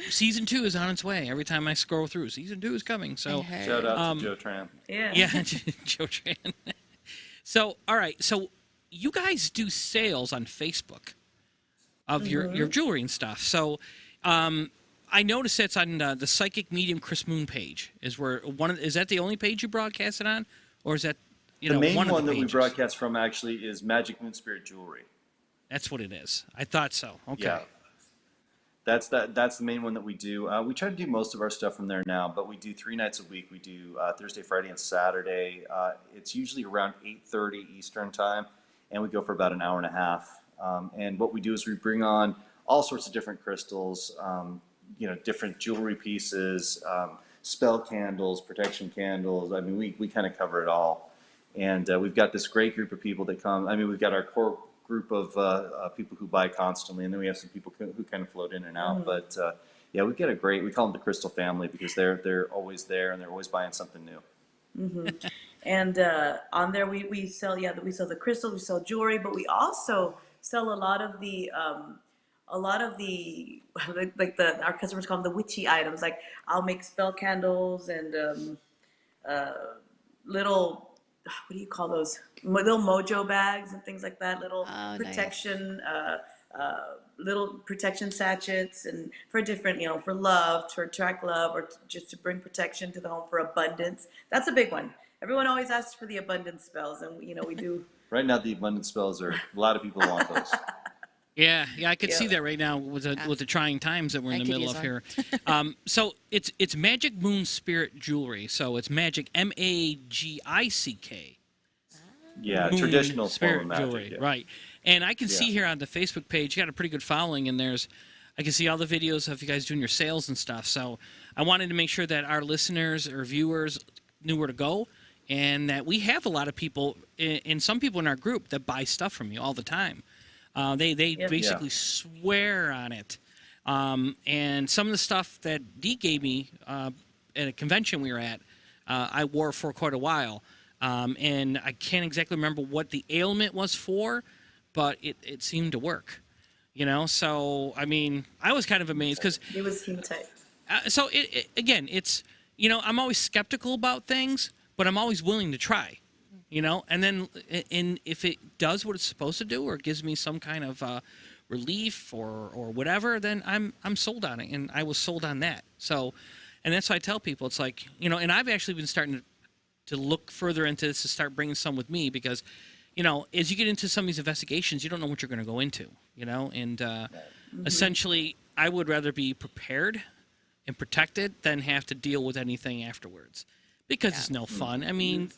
Season 2 is on its way. Every time I scroll through, season 2 is coming. So shout out to Joe Tran. Yeah, Joe Tran. So, all right. So you guys do sales on Facebook of your jewelry and stuff. So I noticed that's on the Psychic Medium Chris Moon page. Is that the only page you broadcast it on, or is that the main one that we broadcast from actually is Magic Moon Spirit Jewelry. That's what it is. I thought so. Okay. Yeah. That's the main one that we do. We try to do most of our stuff from there now, but we do 3 nights a week. We do Thursday, Friday, and Saturday. It's usually around 8:30 Eastern time, and we go for about an hour and a half. And what we do is we bring on all sorts of different crystals, different jewelry pieces, spell candles, protection candles. I mean, we kind of cover it all. And we've got this great group of people that come. I mean, we've got our core group of people who buy constantly, and then we have some people who kind of float in and out. But yeah, we get we call them the Crystal Family because they're always there and they're always buying something new. And on there we sell the crystals, we sell jewelry, but we also sell a lot of the our customers call them the witchy items. Like I'll make spell candles and little, what do you call those? Little mojo bags and things like that. Little protection, little protection sachets, and for different, for love, to attract love, or just to bring protection to the home for abundance. That's a big one. Everyone always asks for the abundance spells, and we do. Right now, the abundance spells a lot of people want those. Yeah, I could see that right now with the trying times that we're in the middle of here. So it's Magic Moon Spirit Jewelry. So it's Magic, MAGICK. Yeah, Moon traditional Spirit form of magic, Jewelry, yeah. right? And I can see here on the Facebook page, you got a pretty good following, and I can see all the videos of you guys doing your sales and stuff. So I wanted to make sure that our listeners or viewers knew where to go, and that we have a lot of people, and some people in our group that buy stuff from you all the time. They basically swear on it. And some of the stuff that Dee gave me at a convention we were at, I wore for quite a while. And I can't exactly remember what the ailment was for, but it seemed to work. So, I mean, I was kind of amazed because... It was hematite. So, again, it's, I'm always skeptical about things, but I'm always willing to try, And then if it does what it's supposed to do or gives me some kind of relief or whatever, then I'm sold on it, and I was sold on that. So, and that's why I tell people, it's like, and I've actually been starting to look further into this, to start bringing some with me because, as you get into some of these investigations, you don't know what you're going to go into, and essentially I would rather be prepared and protected than have to deal with anything afterwards because it's no fun. I mean,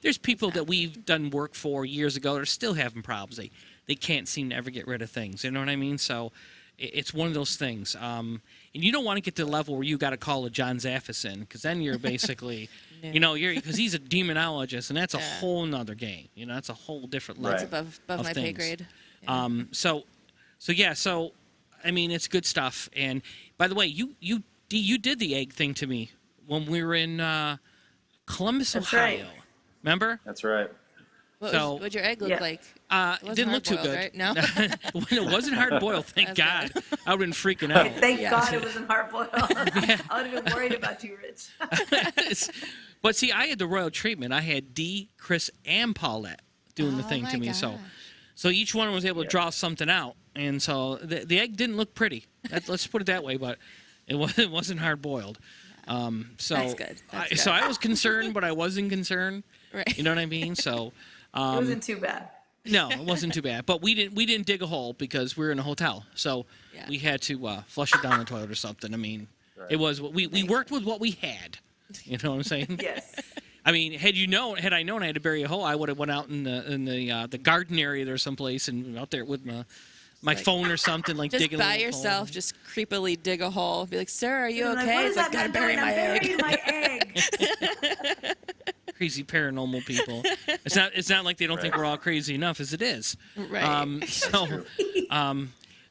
there's people that we've done work for years ago that are still having problems. They can't seem to ever get rid of things. You know what I mean? So it's one of those things. And you don't want to get to the level where you got to call a John Zaffis in because then you're basically, because he's a demonologist and that's a whole nother game. That's a whole different level. That's above my pay grade. Yeah. So I mean, it's good stuff. And by the way, you did the egg thing to me when we were in Columbus, That's Ohio. right. Remember? That's right. What'd your egg look like? It didn't look too good. Right? No? It wasn't hard boiled, thank God. Good. I would have been freaking out. Thank God it wasn't hard boiled. I would have been worried about you, Rich. But see, I had the royal treatment. I had Dee, Chris, and Paulette doing the thing to me. God. So each one was able to draw something out. And so the egg didn't look pretty. Let's put it that way, but it wasn't hard boiled. So That's good. So I was concerned, but I wasn't concerned. Right. You know what I mean? So It wasn't too bad. no, it wasn't too bad. But we didn't dig a hole because we were in a hotel. So we had to flush it down the toilet or something. I mean, it was we worked with what we had. You know what I'm saying? Yes. I mean, had I known I had to bury a hole, I would have went out in the garden area there someplace and out there with my phone or something, like Just digging by a little yourself, hole. just creepily dig a hole. Be like, sir, are you What okay? is It's like, that gotta man bury doing? my I'm egg. burying my egg. Crazy paranormal people. It's not like they don't think we're all crazy enough as it is. Right.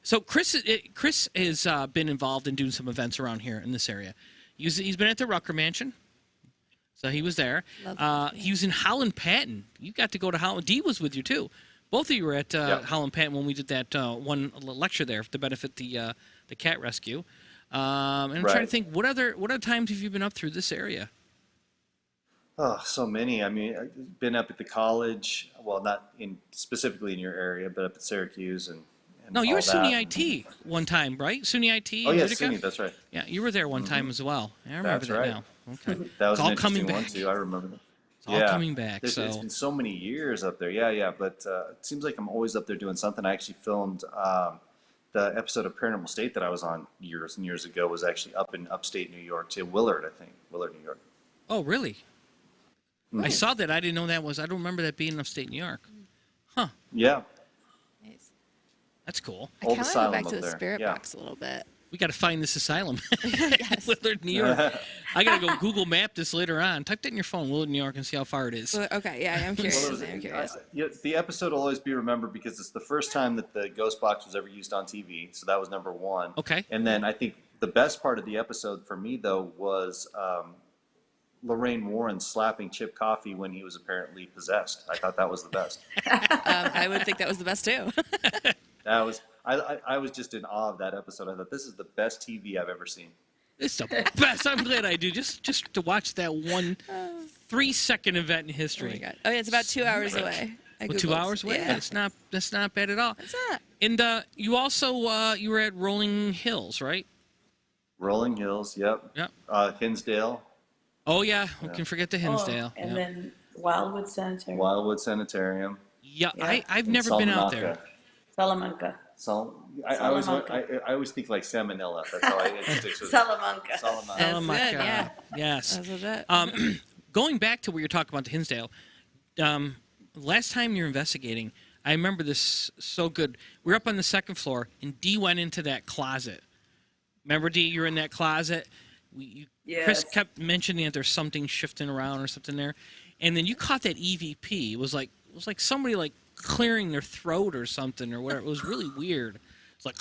So Chris has been involved in doing some events around here in this area. He's been at the Rucker Mansion. So he was there. He was in Holland Patton. You got to go to Holland. Dee was with you too. Both of you were at Holland Patton when we did that one lecture there to benefit the cat rescue. And I'm trying to think, what other times have you been up through this area? Oh, so many. I mean, I've been up at the college. Well, not specifically in your area, but up at Syracuse and No, you were all SUNY that. IT one time, right? SUNY IT. Oh, in yeah, Utica? SUNY, that's right. Yeah, you were there one time as well. Yeah, I remember That's that right. now. Okay. That was It's all an coming interesting one, back. too. I remember that. It's all coming back. It's So been so many years up there. Yeah. But it seems like I'm always up there doing something. I actually filmed the episode of Paranormal State that I was on years and years ago was actually up in upstate New York, to Willard, I think. Willard, New York. oh, really? I saw that. I didn't know that was. I don't remember that being in upstate New York. Yeah. Nice. That's cool. I Old kind of want to go asylum back up to the there. spirit Yeah. box a little bit. We got to find this asylum. Yes. Willard, New York. I got to go Google Map this later on. Type that in your phone, Willard, New York, and see how far it is. Well, okay, yeah, I'm curious. Well, I'm curious. the episode will always be remembered because it's the first time that the ghost box was ever used on TV. So that was number one. Okay. And then I think the best part of the episode for me, though, was Lorraine Warren slapping Chip Coffey when he was apparently possessed. I thought that was the best. I would think that was the best too. That was I was just in awe of that episode. I thought this is the best TV I've ever seen. It's the best. I'm glad I do. Just to watch that one 3-second event in Oh my history. god. Oh yeah, it's about 2 hours away. I Well, 2 Googled. hours away? Yeah. That's not bad at all. What's that? And you also you were at Rolling Hills, right? Rolling Hills, yep. Yep. Hinsdale, Oh yeah, we can forget the Hinsdale. And yeah. then Wildwood Cemetery. Wildwood Sanitarium, Yeah, Yeah. I've never been out there. Salamanca. Salamanca. I always think like salmonella. That's how it sticks with me. Salamanca. Salamanca. That's Oh my good, God. yeah. Yes. That's legit. Going back to what you're talking about the Hinsdale, last time you're investigating, I remember this so good. We were up on the second floor, and Dee went into that closet. Remember, Dee, you were in that closet. Chris Yes. kept mentioning that there's something shifting around or something there, and then you caught that EVP. It was like somebody like clearing their throat or something or whatever. It was really weird. It's like,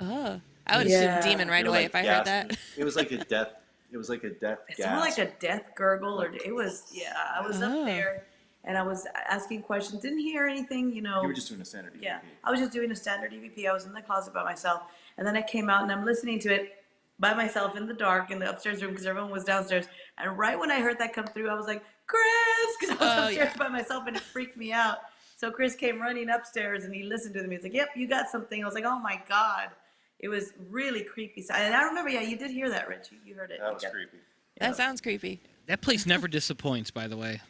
Oh, I would Yeah. assume demon right They were, away like, if I heard gasping. that. It was like a death It was like a death It gasp. sounded like a death gurgle, or it was. Yeah, I was Oh. up there, and I was asking questions. Didn't hear anything, you know. You were just doing a standard EVP. Yeah, I was just doing a standard EVP. I was in the closet by myself, and then I came out and I'm listening to it by myself in the dark in the upstairs room because everyone was downstairs. And right when I heard that come through, I was like, Chris, because I was upstairs by myself, and it freaked me out. So Chris came running upstairs and he listened to them. He's like, "Yep, you got something." I was like, "Oh my God." It was really creepy. And I remember, yeah, you did hear that, Rich. You heard it. That was creepy. That sounds creepy. That place never disappoints, by the way.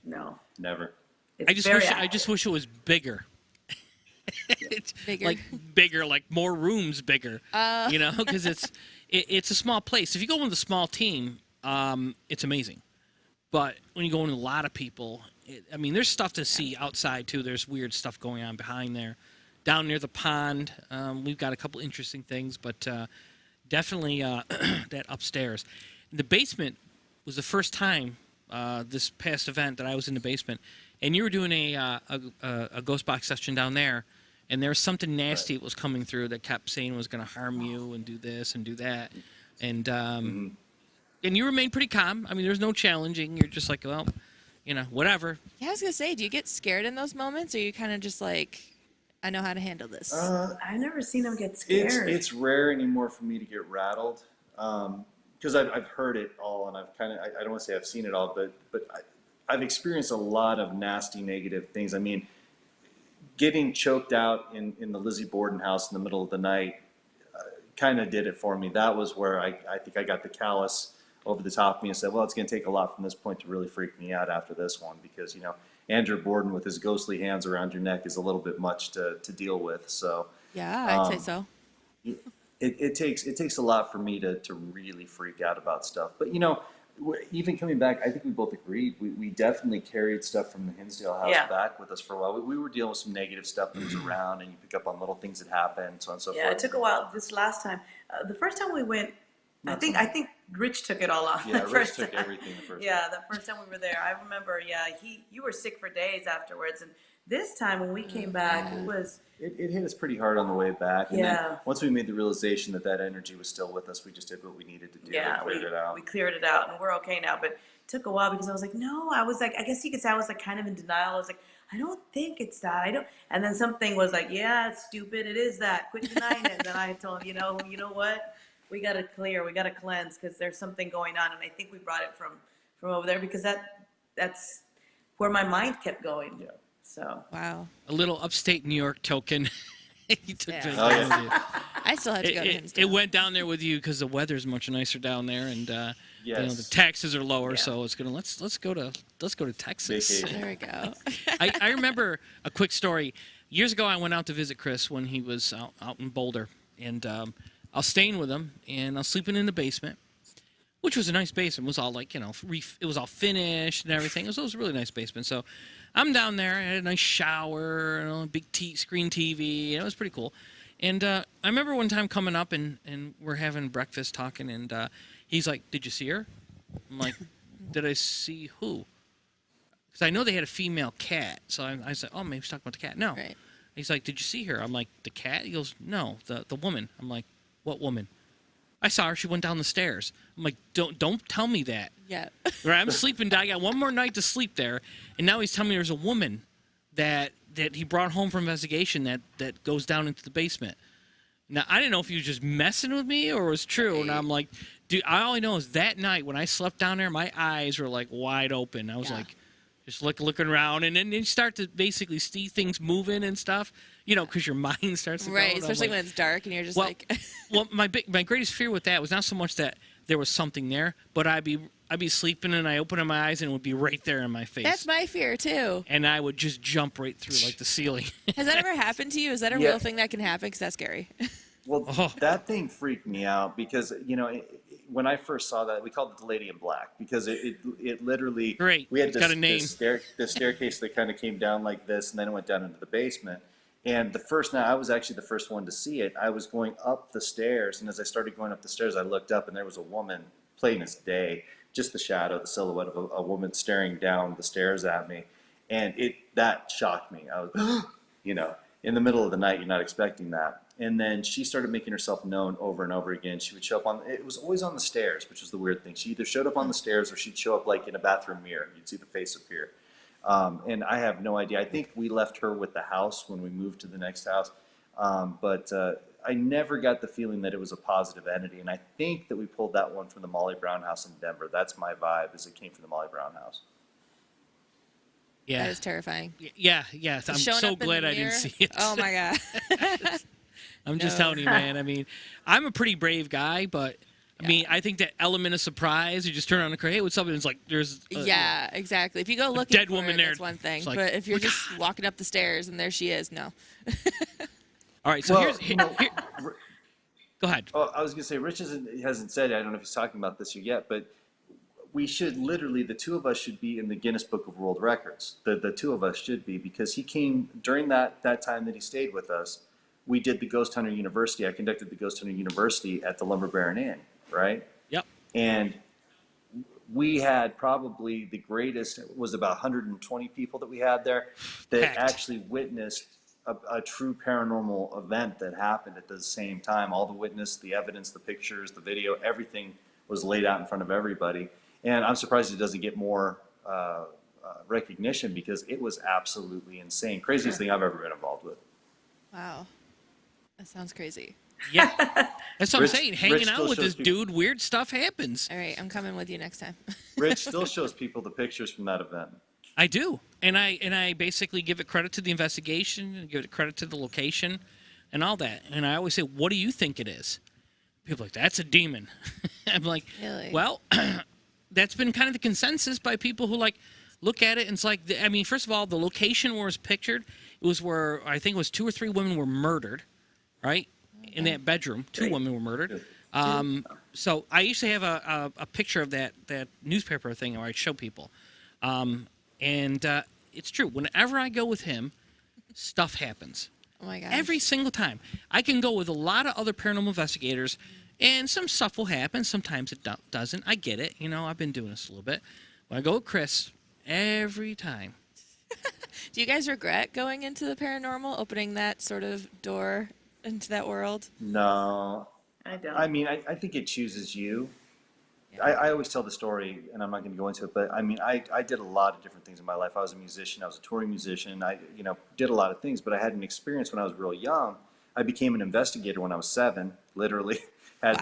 No. Never. I just wish it was bigger. It's Bigger. like bigger, like more rooms bigger. You know, because it's a small place. If you go with a small team, it's amazing. But when you go with a lot of people, I mean, there's stuff to see outside too. There's weird stuff going on behind there. Down near the pond, we've got a couple interesting things, but definitely that upstairs. The basement was the first time this past event that I was in the basement, and you were doing a ghost box session down there, and there was something nasty that was coming through that kept saying was going to harm you and do this and do that, and and you remained pretty calm. I mean, there's no challenging. You're just like, well, you know, whatever. Yeah, I was gonna say, do you get scared in those moments, or you kind of just like, I know how to handle this? I've never seen them get scared. It's rare anymore for me to get rattled, because I've heard it all, and I've kind of, I don't want to say I've seen it all, but I've experienced a lot of nasty negative things. I mean, getting choked out in the Lizzie Borden house in the middle of the night kind of did it for me. That was where I think I got the callus over the top of me and said, well, it's going to take a lot from this point to really freak me out after this one, because, you know, Andrew Borden with his ghostly hands around your neck is a little bit much to deal with. So Yeah, I'd say so. it takes a lot for me to really freak out about stuff. But, you know, even coming back, I think we both agreed, we definitely carried stuff from the Hinsdale house back with us for a while. We were dealing with some negative stuff that was around, and you pick up on little things that happen, so on and so forth. Yeah, it took a while. This last time, the first time we went, I think Rich took it all off. Yeah, the Rich first took time. everything the first Yeah, time. the first time we were there, I remember. Yeah, you were sick for days afterwards, and this time when we came back, it was. It hit us pretty hard on the way back. And then Yeah. once we made the realization that energy was still with us, we just did what we needed to do and cleared it out. We cleared it out, and we're okay now. But it took a while because I was like, no, I was like, I guess you could say I was like kind of in denial. I was like, I don't think it's that. I don't. And then something was like, yeah, it's stupid. It is that. Quit denying it. And then I told him, you know what? We got to clear. We got to cleanse because there's something going on. And I think we brought it from over there because that's where my mind kept going. Yeah. So. Wow. A little upstate New York token. He took Yeah. it Oh, down yeah. with you. I still have to go to It Hinsdale. went down there with you because the weather's much nicer down there, and you know, Yes. the taxes are lower, Yeah. so it's gonna let's go to Texas. Vacation. There we go. I remember a quick story. Years ago, I went out to visit Chris when he was out in Boulder, and I was staying with him, and I was sleeping in the basement, which was a nice basement. It was all like, you know, it was all finished and everything. It was a really nice basement. So I'm down there. I had a nice shower, and a big screen TV, and it was pretty cool. And I remember one time coming up, and we're having breakfast talking, and he's like, "Did you see her?" I'm like, "Did I see who?" Because I know they had a female cat. So I said, "Oh, maybe he's talking about the cat." No. Right. He's like, "Did you see her?" I'm like, "The cat?" He goes, "No, the woman." I'm like, "What woman?" I saw her. She went down the stairs. I'm like, "Don't tell me that." Yeah. Right? I'm sleeping. I got one more night to sleep there, and now he's telling me there's a woman that he brought home for investigation that goes down into the basement. Now I didn't know if he was just messing with me or it was true, and I'm like, dude, all I know is that night when I slept down there, my eyes were like wide open. I was like, just looking around, and then you start to basically see things moving and stuff, you know, because your mind starts to go. Right, And I'm especially like, when it's dark and you're just well, like. well, my greatest fear with that was not so much that there was something there, but I'd be sleeping and I open my eyes and it would be right there in my face. That's my fear too. And I would just jump right through like the ceiling. Has that ever happened to you? Is that a Yeah. real thing that can happen? Because that's scary. Well, Oh. that thing freaked me out because, you know, when I first saw that, we called it the Lady in Black because it literally. Great. We had It's got a name. this staircase that kind of came down like this, and then it went down into the basement. And the first night, I was actually the first one to see it. I was going up the stairs, and as I started going up the stairs, I looked up, and there was a woman, plain as day, just the shadow, the silhouette of a woman staring down the stairs at me, and that shocked me. I was, you know, in the middle of the night, you're not expecting that. And then she started making herself known over and over again. She would show up it was always on the stairs, which was the weird thing. She either showed up on the stairs or she'd show up like in a bathroom mirror. You'd see the face appear. And I have no idea. I think we left her with the house when we moved to the next house. But I never got the feeling that it was a positive entity. And I think that we pulled that one from the Molly Brown house in Denver. That's my vibe, is it came from the Molly Brown house. Yeah. That is terrifying. Yeah. I'm Showing so up in glad the I didn't mirror? see it. Oh my God. I'm just telling you, man. I mean, I'm a pretty brave guy, but I mean, I think that element of surprise, you just turn on the car, hey, what's up? And it's like, there's yeah, exactly. If you go looking dead for woman it, there. that's one thing. It's like, But if you're just walking up the stairs and there she is, no. All right, so Well, here, go ahead. Oh, I was going to say, Rich hasn't said it. I don't know if he's talking about this yet, but we should literally, the two of us should be in the Guinness Book of World Records. The two of us should be, because he came during that time that he stayed with us. We did the Ghost Hunter University. I conducted the Ghost Hunter University at the Lumber Baron Inn, right? Yep. And we had probably the greatest, it was about 120 people that we had there that Packed. actually witnessed a true paranormal event that happened at the same time. All the witness, the evidence, the pictures, the video, everything was laid out in front of everybody. And I'm surprised it doesn't get more recognition, because it was absolutely insane. Craziest thing I've ever been involved with. Wow. That sounds crazy. Yeah. That's what Rich- I'm saying. Rich Hanging out still with shows this people- dude, weird stuff happens. All right, I'm coming with you next time. Rich still shows people the pictures from that event. I do. And I basically give it credit to the investigation and give it credit to the location and all that. And I always say, what do you think it is? People are like, that's a demon. I'm like, Really? well, that's been kind of the consensus by people who like look at it. And it's like, I mean, first of all, the location where it was pictured, it was where I think it was 2 or 3 women were murdered, right? In that bedroom, 2 women were murdered. So I used to have a picture of that newspaper thing where I show people. And it's true. Whenever I go with him, stuff happens. Oh my gosh. Every single time. I can go with a lot of other paranormal investigators, and some stuff will happen. Sometimes it doesn't. I get it. You know, I've been doing this a little bit. When I go with Chris, every time. Do you guys regret going into the paranormal, opening that sort of door into that world? No. I don't. I mean, I think it chooses you. Yeah. I always tell the story, and I'm not going to go into it, but I mean, I did a lot of different things in my life. I was a musician. I was a touring musician. I, did a lot of things, but I had an experience when I was real young. I became an investigator when I was 7, literally. Had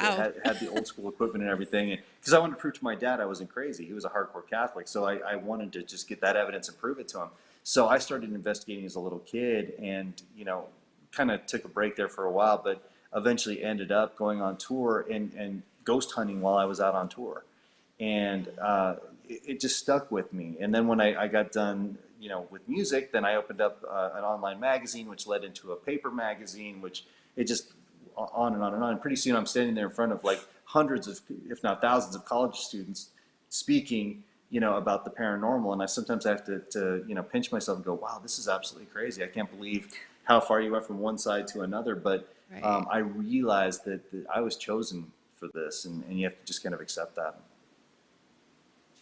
the old school equipment and everything, because I wanted to prove to my dad I wasn't crazy. He was a hardcore Catholic, so I wanted to just get that evidence and prove it to him. So I started investigating as a little kid, and kind of took a break there for a while, but eventually ended up going on tour and ghost hunting while I was out on tour, and it just stuck with me. And then when I got done, with music, then I opened up an online magazine, which led into a paper magazine, which it just on and on and on. And pretty soon I'm standing there in front of like hundreds of, if not thousands of college students speaking, about the paranormal. And I sometimes have to pinch myself and go, wow, this is absolutely crazy. I can't believe how far you went from one side to another. But Right. I realized that I was chosen for this, and you have to just kind of accept that.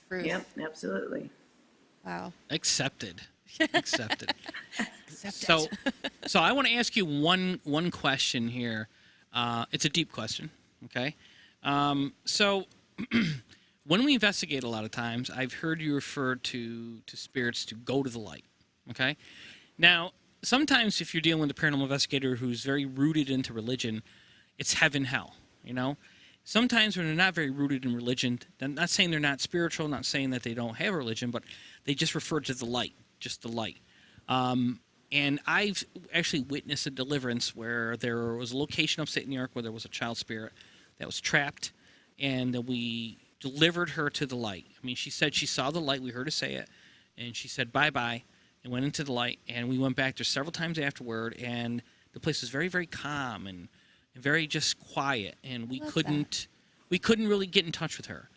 Truth. Yep, absolutely. Wow. Accepted. Accept So, so I want to ask you one question here. It's a deep question, okay? So, when we investigate a lot of times, I've heard you refer to spirits to go to the light, okay? Now, sometimes if you're dealing with a paranormal investigator who's very rooted into religion, it's heaven, hell, Sometimes when they're not very rooted in religion, I'm not saying they're not spiritual, not saying that they don't have a religion, but they just refer to the light, just the light. And I've actually witnessed a deliverance where there was a location upstate New York where there was a child spirit that was trapped, and we delivered her to the light. I mean, she said she saw the light. We heard her say it, and she said bye-bye and went into the light. And we went back there several times afterward, and the place was very, very calm and very just quiet, and we couldn't really get in touch with her.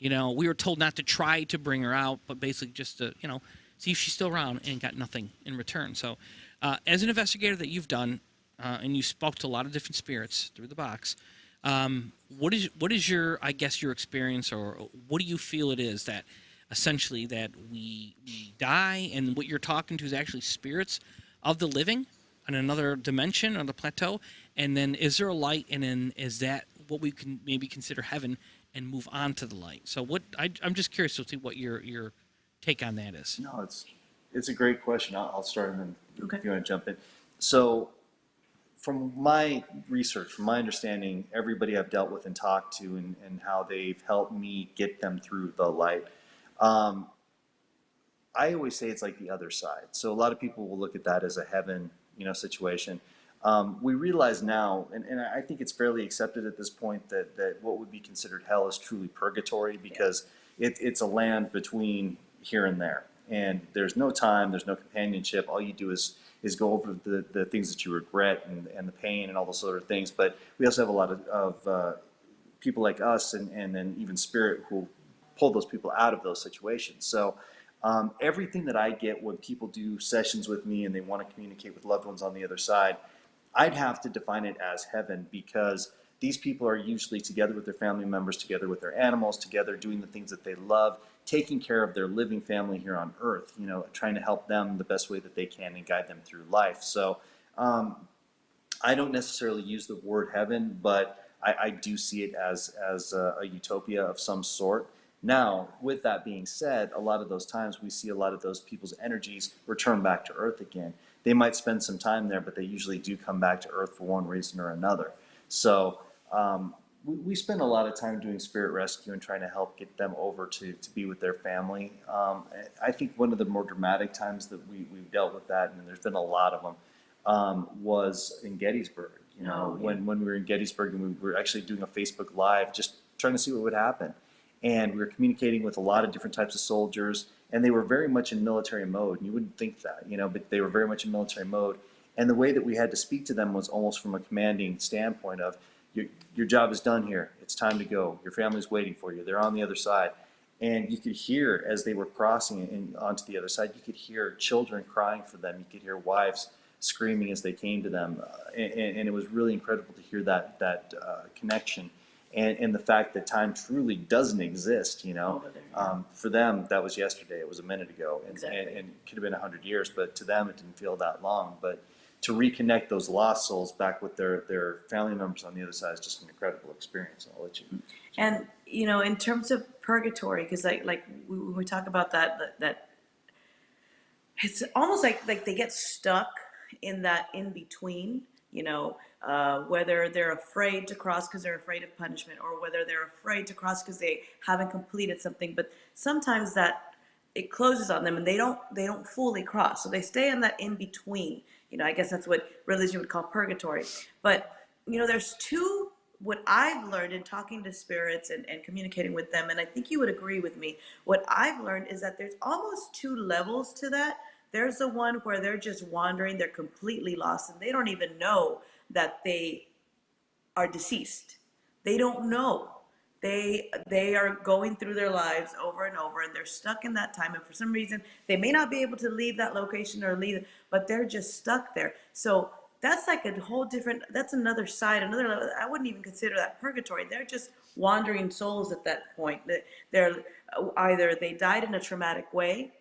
We were told not to try to bring her out, but basically just to, see if she's still around, and got nothing in return. So as an investigator that you've done, and you spoke to a lot of different spirits through the box, what is your experience, or what do you feel it is that essentially that we die, and what you're talking to is actually spirits of the living on another dimension on the plateau, And then is there a light, and then is that what we can maybe consider heaven, and move on to the light? So I'm just curious to see what your take on that is. No, it's a great question. I'll start, and then Okay. if you want to jump in. So from my research, from my understanding, everybody I've dealt with and talked to, and how they've helped me get them through the light, I always say it's like the other side. So a lot of people will look at that as a heaven, situation. We realize now, and I think it's fairly accepted at this point, that what would be considered hell is truly purgatory, because it's a land between here and there. And there's no time, there's no companionship. All you do is go over the things that you regret, and the pain and all those sort of things. But we also have a lot of people like us, and then even spirit, who pull those people out of those situations. So everything that I get when people do sessions with me and they want to communicate with loved ones on the other side, I'd have to define it as heaven, because these people are usually together with their family members, together with their animals, together doing the things that they love, taking care of their living family here on earth, trying to help them the best way that they can and guide them through life. So I don't necessarily use the word heaven, but I do see it as a utopia of some sort. Now, with that being said, a lot of those times we see a lot of those people's energies return back to earth again. They might spend some time there, but they usually do come back to earth for one reason or another. So we spend a lot of time doing spirit rescue and trying to help get them over to be with their family. I think one of the more dramatic times that we've dealt with that, and there's been a lot of them, was in Gettysburg. When we were in Gettysburg, and we were actually doing a Facebook Live, just trying to see what would happen. And we were communicating with a lot of different types of soldiers, and they were very much in military mode. And you wouldn't think that, but they were very much in military mode. And the way that we had to speak to them was almost from a commanding standpoint of, your job is done here. It's time to go. Your family's waiting for you. They're on the other side. And you could hear, as they were crossing onto the other side, you could hear children crying for them. You could hear wives screaming as they came to them. And it was really incredible to hear that connection. And the fact that time truly doesn't exist, for them, that was yesterday. It was a minute ago. Exactly. And it could have been 100 years, but to them, it didn't feel that long. But to reconnect those lost souls back with their family members on the other side is just an incredible experience. I'll let you. And in terms of purgatory, because like when we talk about that it's almost like they get stuck in that in between. Whether they're afraid to cross because they're afraid of punishment, or whether they're afraid to cross because they haven't completed something. But sometimes that it closes on them, and they don't fully cross, so they stay in that in between. I guess that's what religion would call purgatory. But there's two. What I've learned in talking to spirits and communicating with them, and I think you would agree with me, what I've learned is that there's almost two levels to that. There's the one where they're just wandering, they're completely lost, and they don't even know that they are deceased. They don't know. They are going through their lives over and over, and they're stuck in that time. And for some reason, they may not be able to leave that location or leave, but they're just stuck there. So that's like a whole different, that's another side, another level. I wouldn't even consider that purgatory. They're just wandering souls at that point. They're either they died in a traumatic way,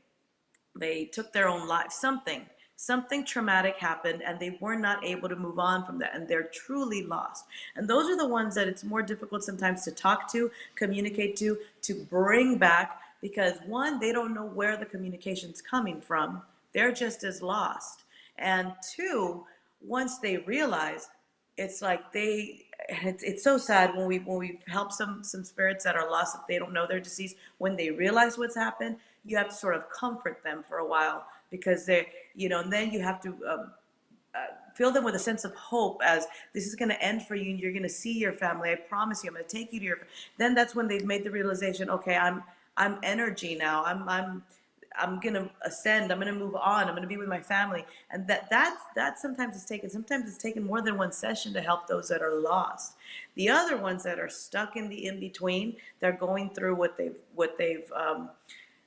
they took their own life, something traumatic happened, and they were not able to move on from that, and they're truly lost. And those are the ones that it's more difficult sometimes to talk to, communicate to bring back, because one, they don't know where the communication's coming from. They're just as lost. And two, once they realize, it's like it's so sad when we help some spirits that are lost, if they don't know they're deceased, when they realize what's happened, you have to sort of comfort them for a while, because and then you have to fill them with a sense of hope, as this is going to end for you and you're going to see your family. I promise you, I'm going to take you to your. Then that's when they've made the realization, okay, I'm energy now. I'm going to ascend. I'm going to move on. I'm going to be with my family. And that sometimes it's taken more than one session to help those that are lost. The other ones that are stuck in the in between, they're going through what they've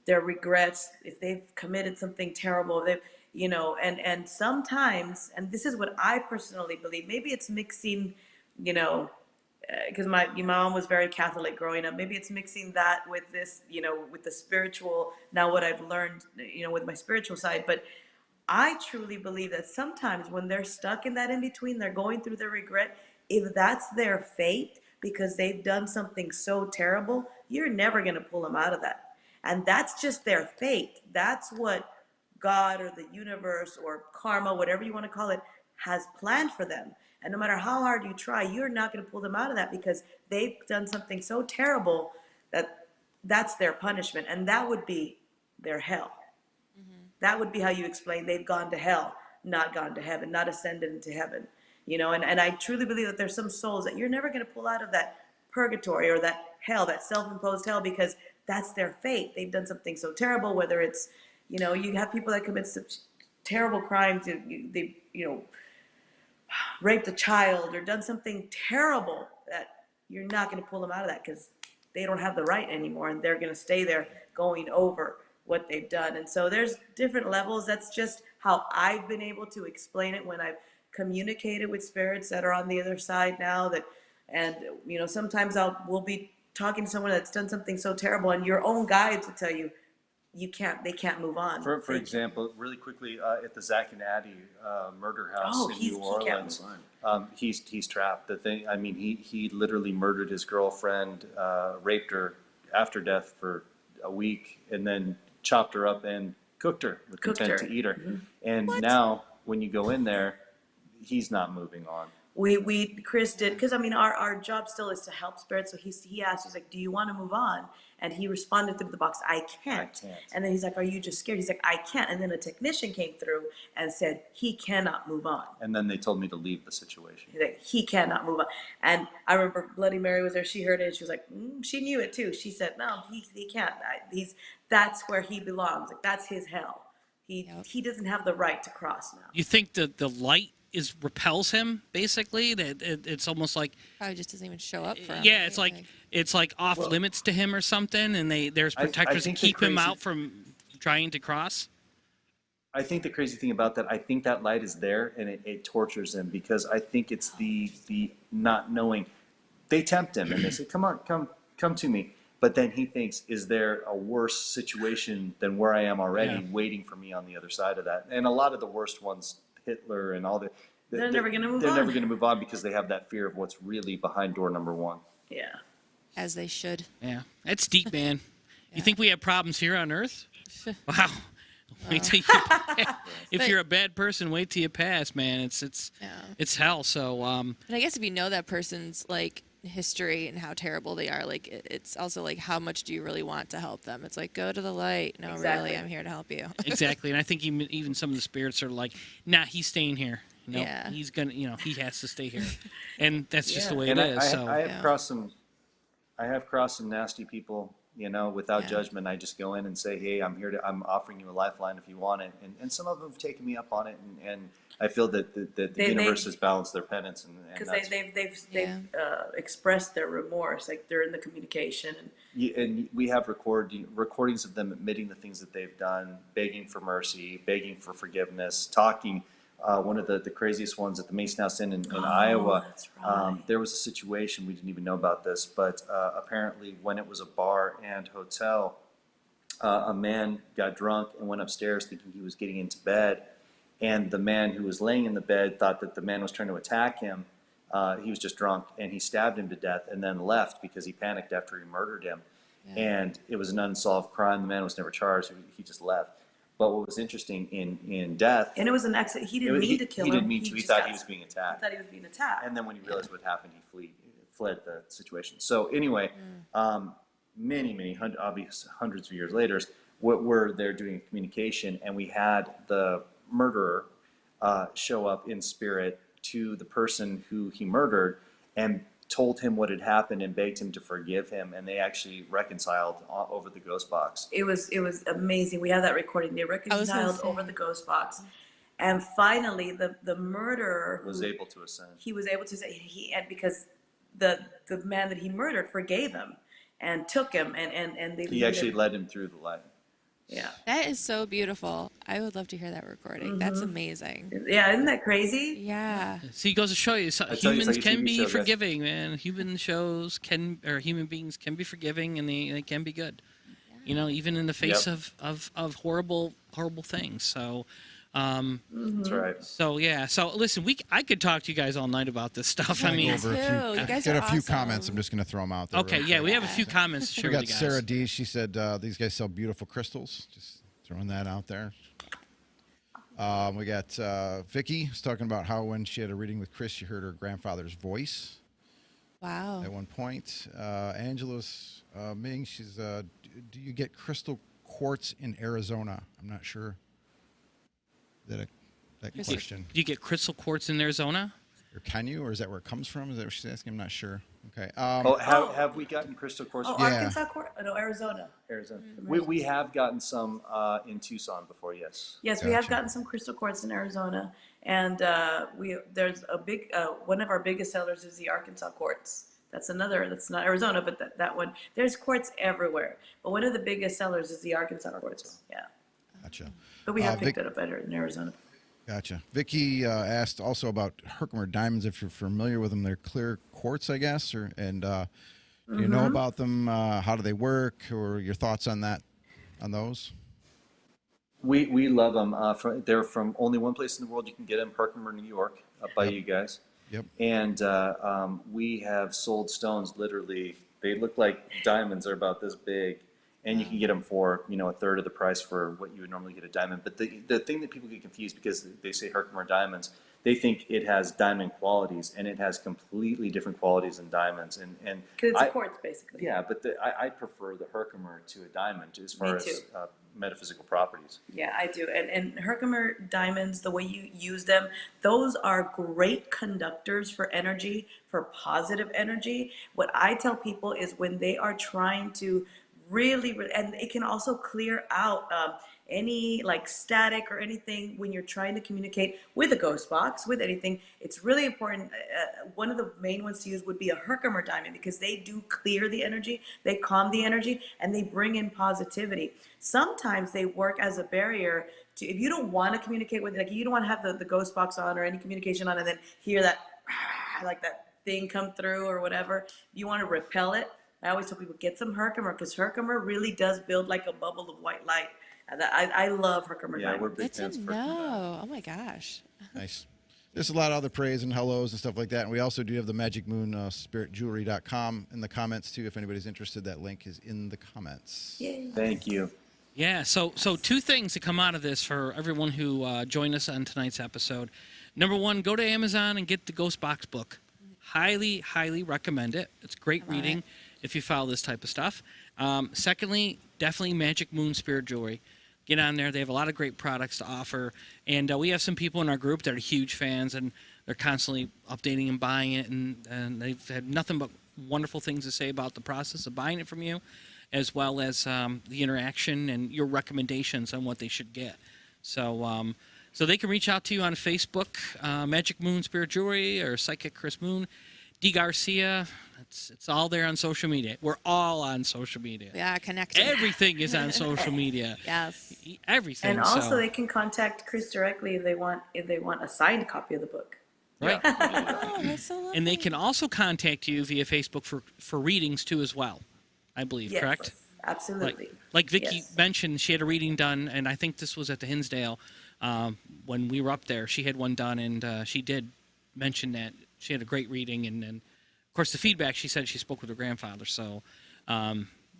their regrets, if they've committed something terrible, and sometimes, and this is what I personally believe, maybe it's mixing, because my mom was very Catholic growing up, maybe it's mixing that with this, with the spiritual, now what I've learned, with my spiritual side. But I truly believe that sometimes when they're stuck in that in between, they're going through their regret. If that's their fate because they've done something so terrible, you're never going to pull them out of that. And that's just their fate. That's what God or the universe or karma, whatever you want to call it, has planned for them. And no matter how hard you try, you're not going to pull them out of that because they've done something so terrible that that's their punishment. And that would be their hell. That would be how you explain they've gone to hell, not gone to heaven, not ascended into heaven. You know, and I truly believe that there's some souls that you're never going to pull out of that purgatory or that hell, that self-imposed hell, because that's their fate. They've done something so terrible, whether it's, you know, you have people that commit such terrible crimes, they, you know, raped a child or done something terrible that you're not going to pull them out of that because they don't have the right anymore and they're going to stay there going over what they've done. And so there's different levels. That's just how I've been able to explain it when I've communicated with spirits that are on the other side now. That, and you know, sometimes we'll be talking to someone that's done something so terrible, and your own guides will tell you they can't move on. For example, really quickly, at the Zach and Addie murder house in New Orleans, he's trapped. The thing, I mean, he literally murdered his girlfriend, raped her after death for a week, and then chopped her up and cooked her with intent to eat her. And now, when you go in there, he's not moving on. Chris did, because I mean, our job still is to help spirits. So he asked, he's like, do you want to move on? And he responded through the box, I can't. And then he's like, are you just scared? He's like, I can't. And then a technician came through and said, he cannot move on. And then they told me to leave the situation. He's like, he cannot move on. And I remember Bloody Mary was there. She heard it and she was like, she knew it too. She said, no, he can't. That's where he belongs. Like, that's his hell. He doesn't have the right to cross now. You think the light repels him, basically? That it's almost like Probably just doesn't even show up for him. Yeah, it's like off limits to him or something, and there's protectors that keep him out from trying to cross. I think the crazy thing about that, I think that light is there and it tortures him, because I think it's the not knowing. They tempt him and they say, come on, come to me. But then he thinks, is there a worse situation than where I am already waiting for me on the other side of that? And a lot of the worst ones, Hitler and all they're never going to move on. They're never going to move on because they have that fear of what's really behind door number one. Yeah. As they should. Yeah, that's deep, man. You think we have problems here on Earth? Wow. Wait till if you're a bad person, wait till you pass, man. It's hell. So and I guess if you know that person's like history and how terrible they are, like it's also like, how much do you really want to help them? It's like, go to the light. No, really, I'm here to help you. Exactly. And I think even some of the spirits are like, nah, he's staying here. No, he's gonna, he has to stay here, and that's just the way it is. I have crossed some nasty people, without judgment. I just go in and say, hey, I'm offering you a lifeline if you want it. And some of them have taken me up on it. And I feel that the universe has balanced their penance. Because they've expressed their remorse, like they're in the communication. And we have recordings of them admitting the things that they've done, begging for mercy, begging for forgiveness, talking. One of the craziest ones at the Mason House Inn in Iowa, that's right. there was a situation, we didn't even know about this, but apparently when it was a bar and hotel, a man got drunk and went upstairs thinking he was getting into bed, and the man who was laying in the bed thought that the man was trying to attack him. He was just drunk, and he stabbed him to death and then left because he panicked after he murdered him. And it was an unsolved crime. The man was never charged. He just left. But what was interesting in death, and it was an accident. He didn't mean to kill him. He didn't mean to. He thought he was being attacked. He thought he was being attacked. And then when he realized what happened, he fled the situation. So anyway, many obvious hundreds of years later, we're there doing communication, and we had the murderer show up in spirit to the person who he murdered and told him what had happened and begged him to forgive him, and they actually reconciled over the ghost box. It was amazing. We have that recording. They reconciled over the ghost box, and finally the murderer was able to ascend. He was able to say because the man that he murdered forgave him and took him, and he actually led him through the light. Yeah. That is so beautiful. I would love to hear that recording. That's amazing. Yeah, isn't that crazy? Yeah. See, it goes to show you, humans can be forgiving, man. Human beings can be forgiving, and they can be good. Yeah. Even in the face of horrible things. So, That's right. So yeah. So listen, I could talk to you guys all night about this stuff. I mean, too. You guys Get are a few awesome. comments. I'm just going to throw them out there. okay, real yeah, quick. we have a few comments to share We with got you guys. Sarah D. She said these guys sell beautiful crystals. Just throwing that out there. We got Vicky who's talking about how when she had a reading with Chris, she heard her grandfather's voice Wow. at one point. Angela's Ming, she's, do you get crystal quartz in Arizona? I'm not sure. Is that that question? Do you get crystal quartz in Arizona? Or can you? Or is that where it comes from? Is that what she's asking? I'm not sure. Okay. Have we gotten crystal quartz? Oh, Yeah. Arkansas court? No, Arizona. Arizona. We have gotten some in Tucson before, yes. Yes, we have Gotcha. gotten some crystal quartz in Arizona, and there's a big one of our biggest sellers is the Arkansas quartz. That's not Arizona, but that one. There's quartz everywhere, but one of the biggest sellers is the Arkansas quartz. Yeah, Gotcha. but we have Vic- picked it up better in Arizona. Gotcha. Vicky asked also about Herkimer diamonds. If you're familiar with them, they're clear quartz, I guess. Do you know about them? How do they work? Or your thoughts on that? On those? We love them. They're from only one place in the world you can get them, Herkimer, New York, up by you guys. Yep. And we have sold stones literally. They look like diamonds. They're about this big, and you can get them for a third of the price for what you would normally get a diamond. But the thing that people get confused because they say Herkimer diamonds, they think it has diamond qualities, and it has completely different qualities than diamonds. And Because it's I- a quartz, basically. Yeah, but I prefer the Herkimer to a diamond as far Me as too. metaphysical properties. Yeah, I do. And Herkimer diamonds, the way you use them, those are great conductors for energy, for positive energy. What I tell people is when they are trying to and it can also clear out any like static or anything when you're trying to communicate with a ghost box, with anything. It's really important. One of the main ones to use would be a Herkimer diamond because they do clear the energy, they calm the energy, and they bring in positivity. Sometimes they work as a barrier to, if you don't want to communicate with, like you don't want to have the ghost box on or any communication on and then hear that, like that thing come through or whatever. You want to repel it. I always tell people, get some Herkimer because Herkimer really does build like a bubble of white light. And I love Herkimer Yeah, we're diamonds. big Good to fans of Herkimer. know. Oh my gosh. Nice. There's a lot of other praise and hellos and stuff like that. And we also do have the Magic Moon spiritjewelry.com in the comments too. If anybody's interested, that link is in the comments. Yay. Thank you. Yeah, so two things that come out of this for everyone who joined us on tonight's episode. Number one, go to Amazon and get the Ghost Box book. Highly, highly recommend it. It's great reading if you follow this type of stuff. Secondly, definitely Magic Moon Spirit Jewelry. Get on there. They have a lot of great products to offer. And we have some people in our group that are huge fans, and they're constantly updating and buying it. And they've had nothing but wonderful things to say about the process of buying it from you, as well as the interaction and your recommendations on what they should get. So they can reach out to you on Facebook, Magic Moon Spirit Jewelry, or Psychic Chris Moon Dee Garcia. It's all there on social media. We're all on social media. Yeah, connected. Everything is on social media. Yes. Everything. And also so, they can contact Chris directly if they want a signed copy of the book. right. Oh, that's so lovely. And they can also contact you via Facebook for readings too as well, I believe, Yes, correct? absolutely. Like Vicky Yes. mentioned, she had a reading done, and I think this was at the Hinsdale when we were up there. She had one done, and she did mention that she had a great reading, and of course the feedback, she said she spoke with her grandfather. So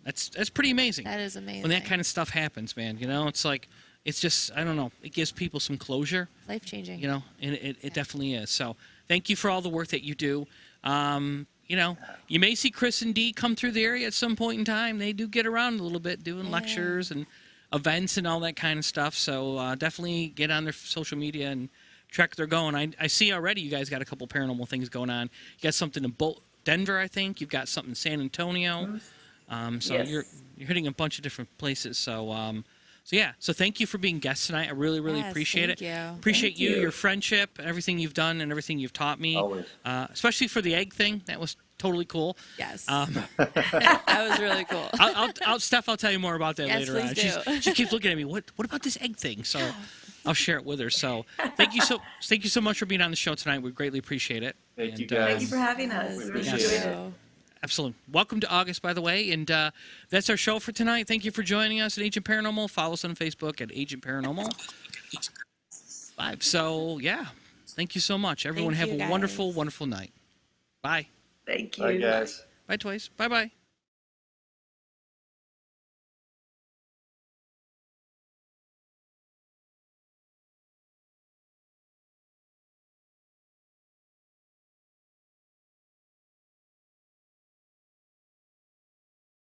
that's pretty amazing. That is amazing. When that kind of stuff happens, man, it's like it's just I don't know. It gives people some closure. Life changing. And it definitely is. So thank you for all the work that you do. You may see Chris and Dee come through the area at some point in time. They do get around a little bit doing lectures and events and all that kind of stuff. So definitely get on their social media and track they're going. I see already you guys got a couple paranormal things going on. You got something in Denver, I think. You've got something in San Antonio. So Yes. you're hitting a bunch of different places. So thank you for being guests tonight. I really, really Yes, appreciate it. thank you. Appreciate Thank you, you. your friendship, everything you've done, and everything you've taught me. Always. Especially for the egg thing. That was totally cool. Yes. That was really cool. Steph, I'll tell you more about that Yes, later on. please do. She keeps looking at me. What about this egg thing? So I'll share it with her. So thank you so much for being on the show tonight. We greatly appreciate it. Thank you, And, guys. Thank you for having us. Yes, We appreciate really it. enjoyed it. Absolutely. Welcome to August, by the way. And that's our show for tonight. Thank you for joining us at Agent Paranormal. Follow us on Facebook at Agent Paranormal. live. So, yeah, thank you so much. Everyone Thank have you, a wonderful, guys. wonderful night. Bye. Thank you. Bye, guys. Bye, Twice. Bye-bye.